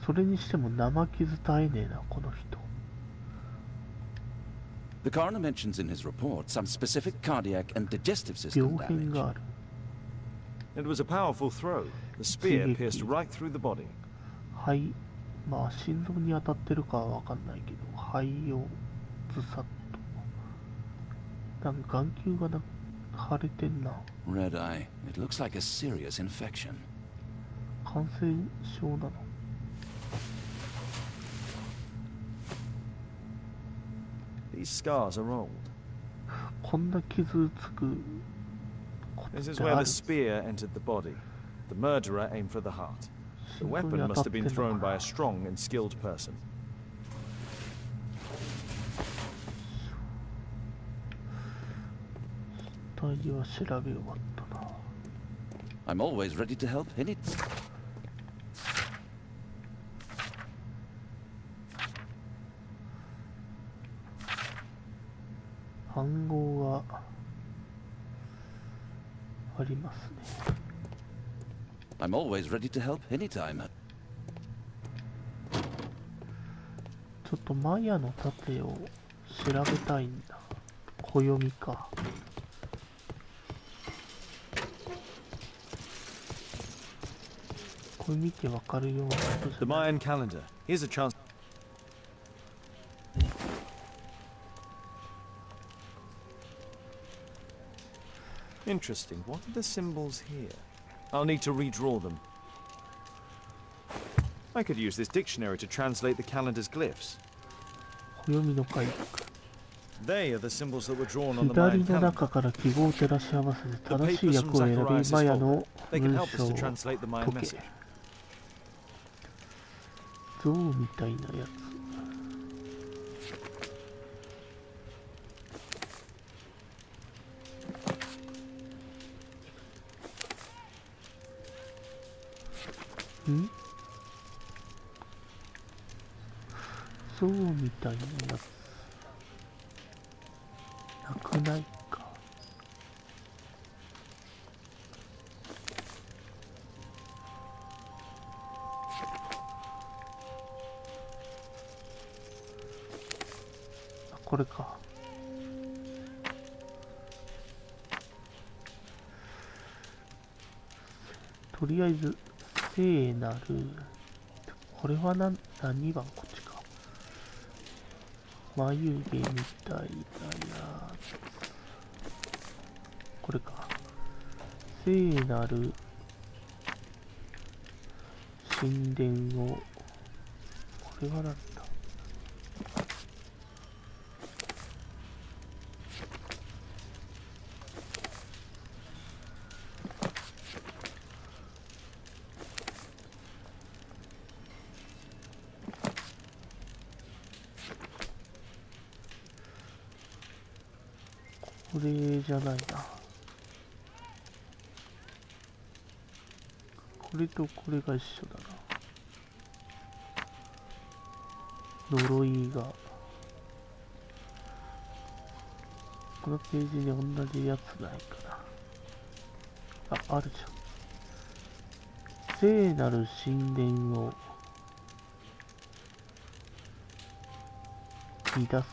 それにしても生傷絶えねえな、この人。 The coroner mentions in his report some specific cardiac and digestive system 病変 damage. がある。 It was a powerful throw. The spear pierced right through the body. 肺、まあ心臓に当たってるかはわかんないけど、肺をずさっと。なんか眼球が腫れてんな。 Red eye. It looks like a serious infection. 感染症なの。 These scars are old. こんな傷つくことってある。 This is where the spear entered the body. The murderer aimed for the heart. The weapon must have been thrown by a strong and skilled person. I'm always ready to help any. 暗号がありますね。I'm always ready to help anytime. ちょっとマヤの盾を調べたいんだ。暦か。これ見てわかるようなことじゃない。 The Mayan calendar. Here's a chance. Interesting. What are the symbols here? I'll need to redraw them. I could use this dictionary to translate the calendar's glyphs. 暦の解読。 They are the symbols that were drawn on the 左 Mayan の calendar. 中から記号を照らし合わせて The 正しい papers 訳 from を選び Zacharias' マヤ folder. の They can 文 help 章 us を to translate the Mayan 解け。 message. 象みたいなやつ。ん？象みたいなやつ。なくないか。あ、これか。とりあえず聖なる、これは何番？こっちか。眉毛みたいなやつ。これか。聖なる神殿を、これはなんだ。これじゃないな。これとこれが一緒だな。呪いが。このページに同じやつないかな。あ、あるじゃん。聖なる神殿を乱す。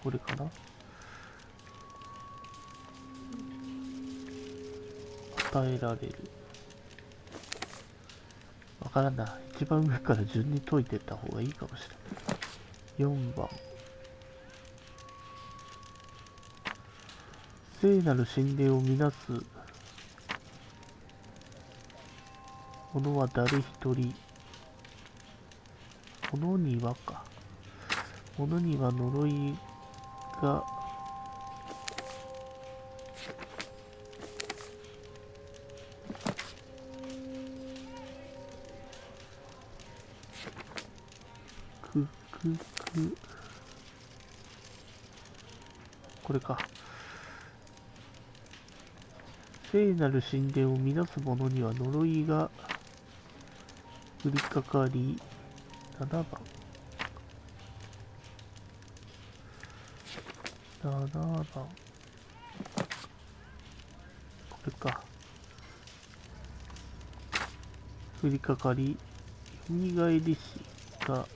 これかな。与えられる。わからんな。一番上から順に解いていった方がいいかもしれない。4番。聖なる神殿を乱す者は誰一人。者にはか。者には呪いがこれか。聖なる神殿を乱す者には呪いが降りかかり、7番。7番。これか。降りかかり、よみがえりしが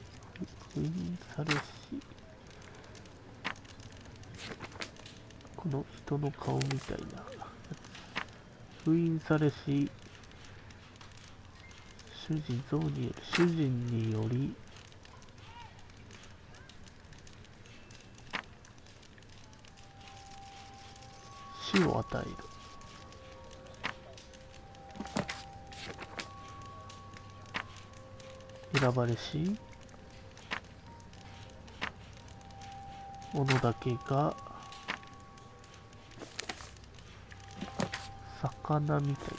封印されし、この人の顔みたいなやつ。封印されし、主人により、死を与える。選ばれしものだけが魚みたいな。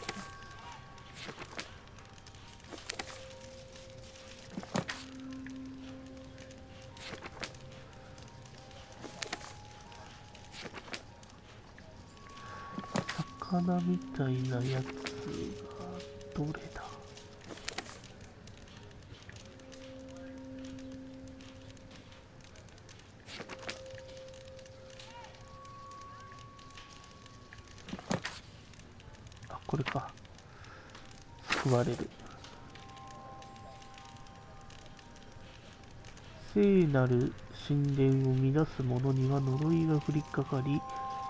魚みたいなやつがどれだ。あ、これか。救われる。聖なる神殿を乱す者には呪いが降りかかり、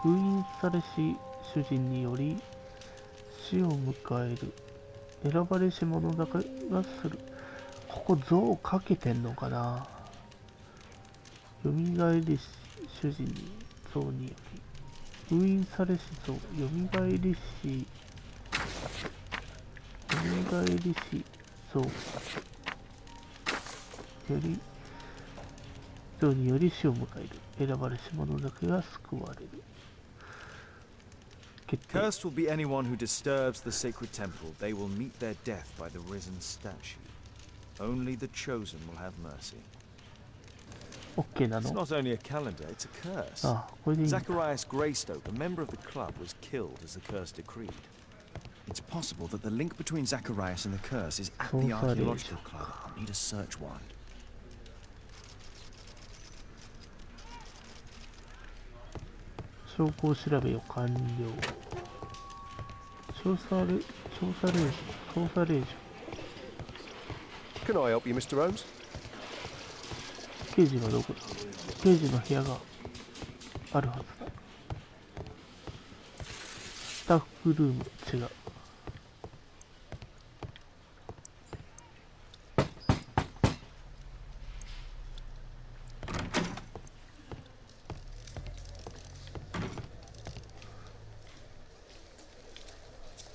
封印されし主人により死を迎える。選ばれし者だけがする。ここ像かけてんのかな。よみがえりし主人に像により封印されし像、よみがえりし像より像により死を迎える。選ばれし者だけが救われる。Cursed will be anyone who disturbs the sacred temple. They will meet their death by the risen statue. Only the chosen will have mercy. OK な It's の。 not only a calendar, it's a curse. あ、これでいいんだ。 Zacharias Greystoke, a member of the club, was killed as the curse decreed. It's possible that the link between Zacharias and the curse is at the archaeological club. I'll need a search warrant. 証拠調べを完了。調査令状。Can I help you, Mr. Holmes? 刑事はどこだ。刑事の部屋があるはずだ。スタッフルーム、違う。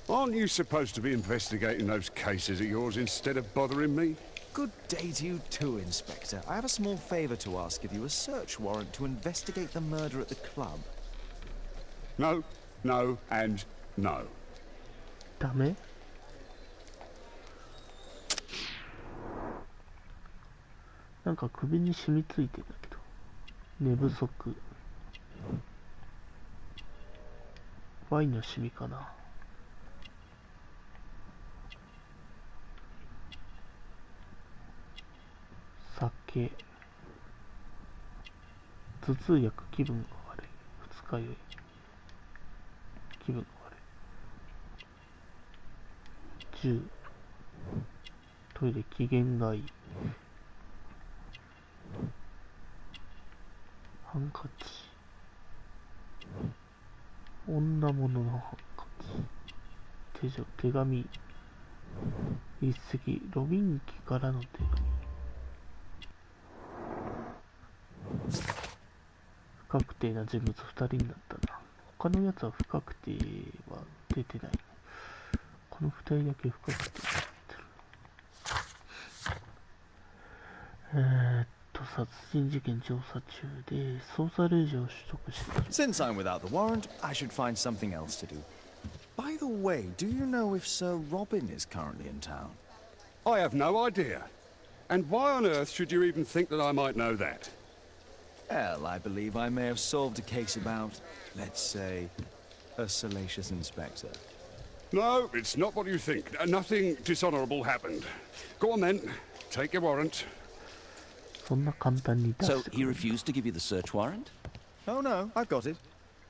Aren't you supposed to be investigating those cases of yours instead of bothering me? Good day to you too, Inspector. I have a small favor to ask of you, a search warrant to investigate the murder at the club. No, no, and no. ダメ？なんか首に染みついてるんだけど。寝不足。ワインの染みかな。酒。頭痛薬、気分が悪い。二日酔い。気分が悪い。10。トイレ、機嫌がいい。ハンカチ。女物のハンカチ。手紙。一席。ロビン機からの手紙。不確定な人物2人になったな。他のやつは不確定は出てない。この2人だけ不確定になってる。殺人事件調査中で捜査令状を取得している。 Since I'm without the warrant, I should find something else to do. By the way, do you know if Sir Robin is currently in town? I have no idea. And why on earth should you even think that I might know that? Well, I believe I may have solved a case about, let's say, a salacious inspector. No, it's not what you think. Nothing dishonorable happened. Go on then. Take your warrant. そんな簡単に出 So してく he れる。 refused to give you the search warrant? Oh no, I've got it.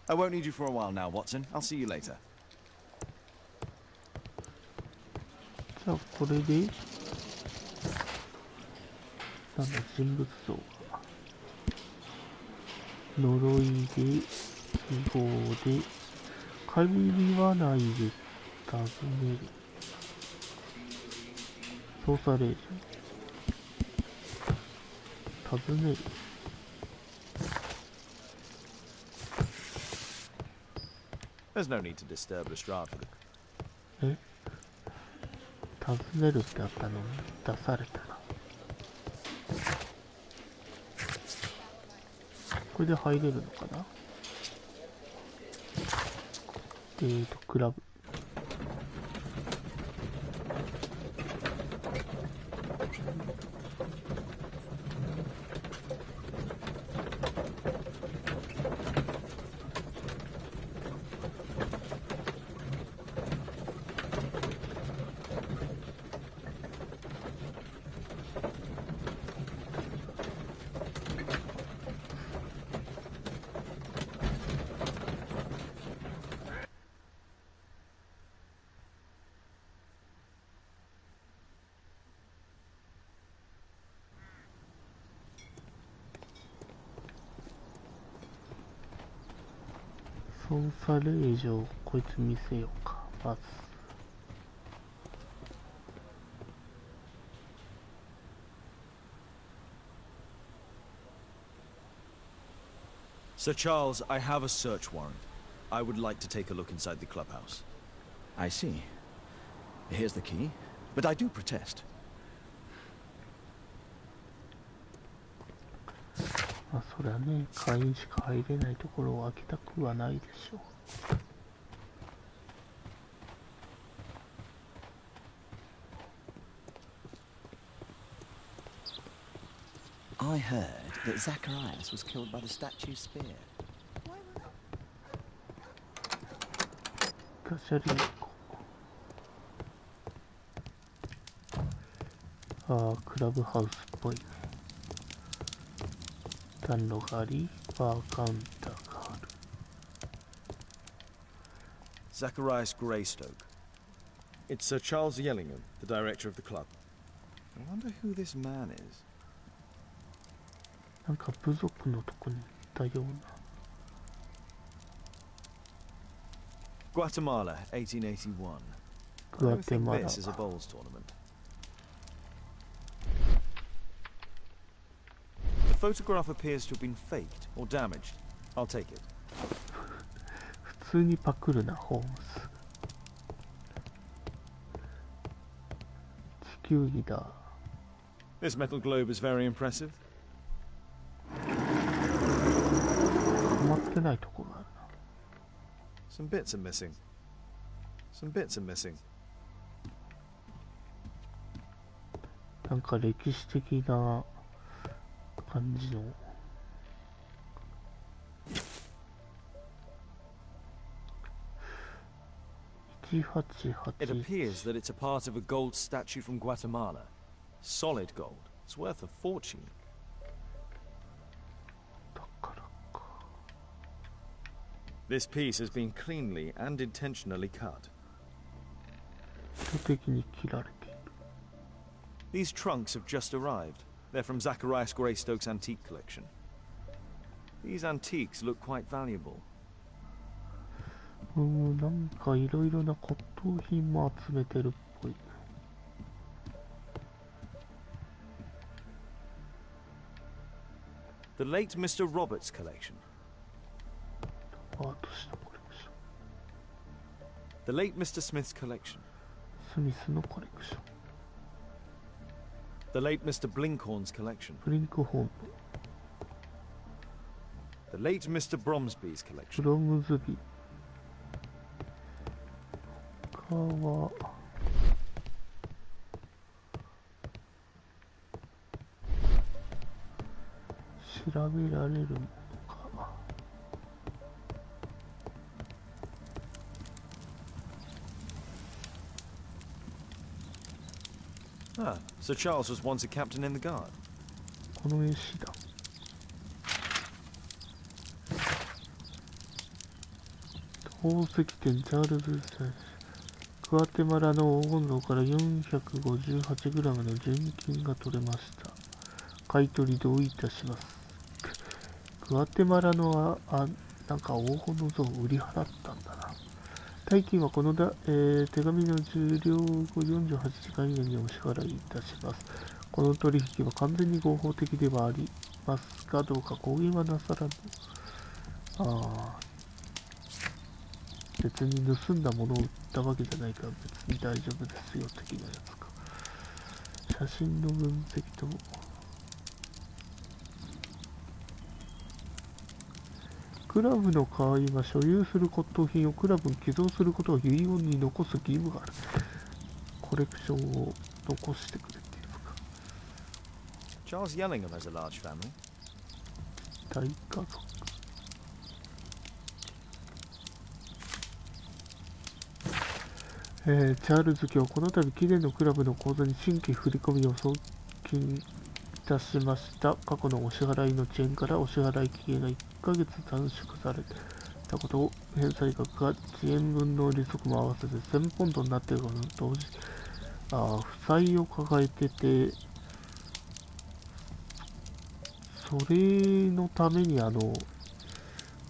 I won't need you for a while now, Watson. I'll see you later. じゃあこれでなんだ人物像が呪いで記号で限りはないで尋ねる捜査令状尋ねるThere's no need to disturb Lestrade for the... え尋ねるってあったのに出されたなこれで入れるのかな。クラブ。操作令状、こいつ見せようか、まず。Sir Charles, I have a search warrant. I would like to take a look inside the clubhouse. I see. Here's the key, but I do protest. まあ、そりゃね、会員しか入れないところを開けたくはないでしょう。I heard that Zacharias was killed by the statue's spear. ガシャリンコ。ああ、クラブハウスっぽいね。暖炉があり、バーカウンターがある。Zacharias Greystoke. It's Sir Charles Yellingham, the director of the club. I wonder who this man is. なんか部族のとこに行ったような。Guatemala, 1881. I don't think this is a bowls tournament. The photograph appears to have been faked or damaged. I'll take it. 普通にパクるな、ホームズ。地球儀だ。This metal globe is very impressive. 止まってないとこがあるな。Some bits are missing. Some bits are missing. なんか歴史的な感じの。It appears that it's a part of a gold statue from Guatemala. Solid gold. It's worth a fortune. This piece has been cleanly and intentionally cut. These trunks have just arrived. They're from Zacharias Greystoke's antique collection. These antiques look quite valuable. なんかいろいろな骨董品も集めてるっぽい。The late Mr. Roberts' collection. The late Mr. Smith's collection. スミスのコレクション。The late Mr. Blinkhorn's collection. ブリンクホーム。The late Mr. Bromsby's collection. ブロムズビー。他は調べられるものか。Ah, Sir Charles was once a captain in the guard. この絵師だ。宝石店チャールズ・サイス。グアテマラの黄金銅から 458g の純金が取れました。買い取り同意いたします。グアテマラのなんか黄金の像を売り払ったんだな。代金はこの手紙の重量後48時間以内にお支払いいたします。この取引は完全に合法的ではありますが、どうか公言はなさらぬ。別に盗んだものを売ったわけじゃないから別に大丈夫ですよ的なやつか。写真の分析とクラブの会員は所有する骨董品をクラブに寄贈することを遺言に残す義務がある。コレクションを残してくれっていうのか。Charles Yellingham has a large family. 大家族。チャールズ卿、この度記念のクラブの口座に新規振込を送金いたしました。過去のお支払いの遅延からお支払い期限が1ヶ月短縮されたことを、返済額が遅延分の利息も合わせて1000ポンドになっているのと同時、負債を抱えてて、それのために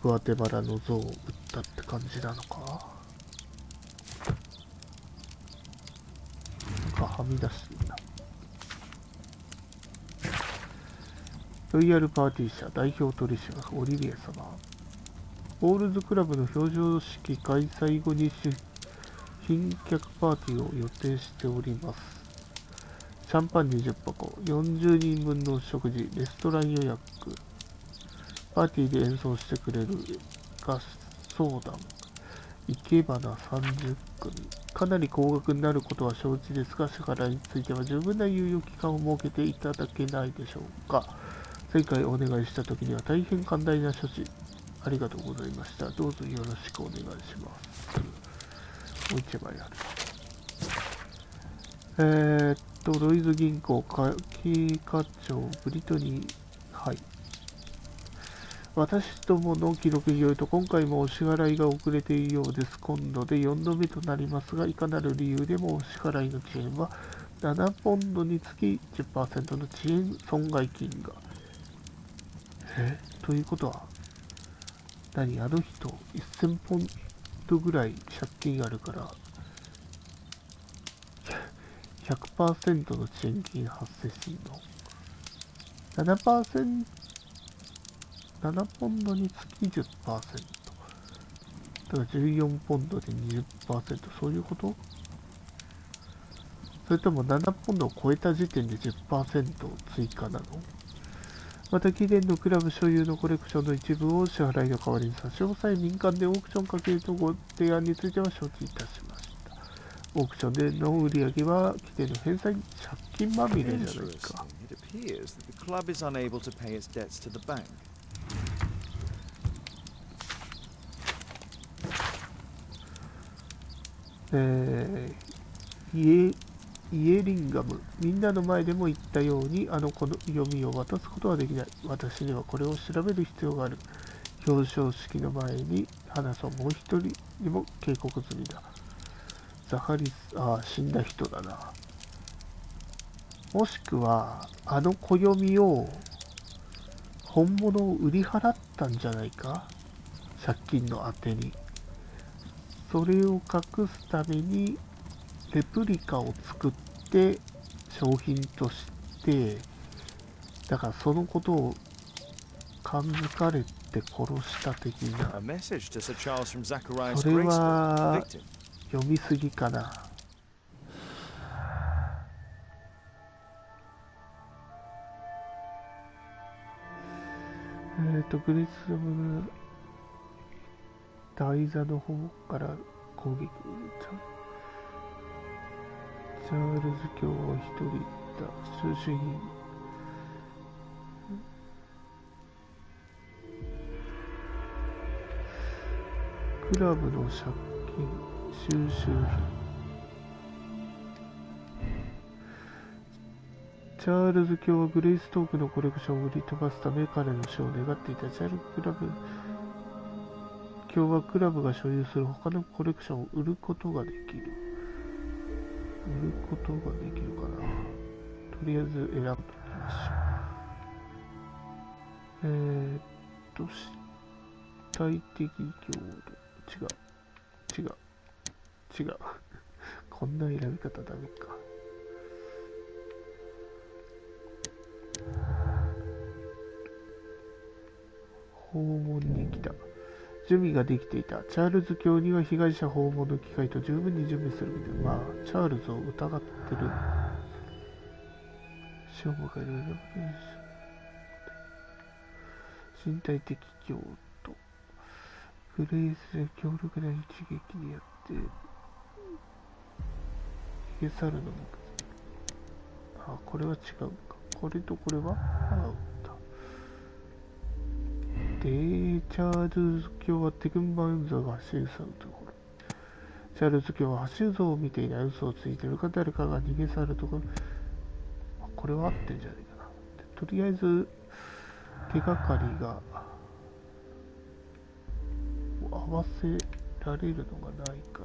グアテマラの像を売ったって感じなのか。はみ出してるな。ロイヤルパーティー社代表取締役オリビエ様、ボールズクラブの表彰式開催後に賓客パーティーを予定しております。シャンパン20箱、40人分の食事、レストラン予約、パーティーで演奏してくれる合奏団、生け花30組、かなり高額になることは承知ですが、支払いについては十分な猶予期間を設けていただけないでしょうか。前回お願いしたときには大変寛大な処置ありがとうございました。どうぞよろしくお願いします。もう一枚ある。ロイズ銀行経営課長ブリトニー、はい。私どもの記録によると、今回もお支払いが遅れているようです。今度で4度目となりますが、いかなる理由でもお支払いの遅延は7ポンドにつき 10% の遅延損害金が。ということは、あの人、1000ポンドぐらい借金あるから、100% の遅延金発生するの 7%、7ポンドにつき 10%。だから14ポンドで 20%、そういうこと？それとも7ポンドを超えた時点で 10% 追加なの？また、記念のクラブ所有のコレクションの一部を支払いの代わりに差し押さえ、民間でオークションかけるとご提案については承知いたしました。オークションでの売り上げは、記念の返済に借金まみれじゃないか。イエリンガム、みんなの前でも言ったように、子の読みを渡すことはできない。私にはこれを調べる必要がある。表彰式の前に話そう。もう一人にも警告済みだ。ザハリス、死んだ人だな。もしくは、暦を、本物を売り払ったんじゃないか？借金のあてに。それを隠すために、レプリカを作って商品として、だからそのことを感づかれて殺した的な。それは読みすぎかな。グリスム台座の方から攻撃。チャールズ卿は一人いた。収集品。クラブの借金、収集品。チャールズ卿はグレイストークのコレクションを売り飛ばすため彼の死を願っていた。チャールズクラブ卿はクラブが所有する他のコレクションを売ることができる。売ることができるかな。とりあえず選んでおきましょう。主体的強度。違う。こんな選び方ダメか。訪問に来た。準備ができていた。チャールズ卿には被害者訪問の機会と十分に準備するみたい。まあ、チャールズを疑ってる。死を迎える身体的強度。グレイスで強力な一撃でやって逃げ去るのも、あ、これは違うか。これとこれはアウトで、チャールズ卿はテクンバウンザが走り去るところ。チャールズ卿は走るぞを見ていない嘘をついているか、誰かが逃げ去るところ。これは合ってんじゃないかな。とりあえず手がかりが合わせられるのがないか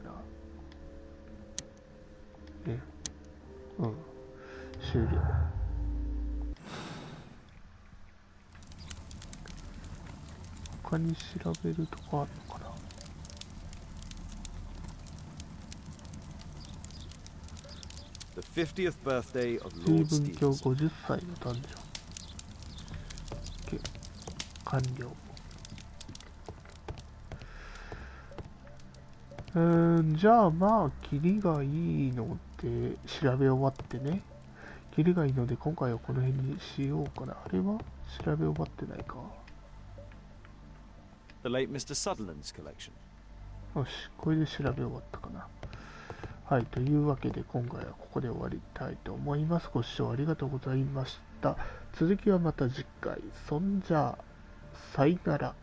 らね。うん、終了。他に調べるとこあるのかな。The 50th birthday of 水 Lord 分鏡 Stevenson. 50歳の誕生。完了。じゃあまあキリがいいので調べ終わってね。キリがいいので今回はこの辺にしようかな。あれは調べ終わってないか。The late Mr. Sutherland's collection. よし、これで調べ終わったかな。はい、というわけで今回はここで終わりたいと思います。ご視聴ありがとうございました。続きはまた次回。そんじゃあ、さよなら。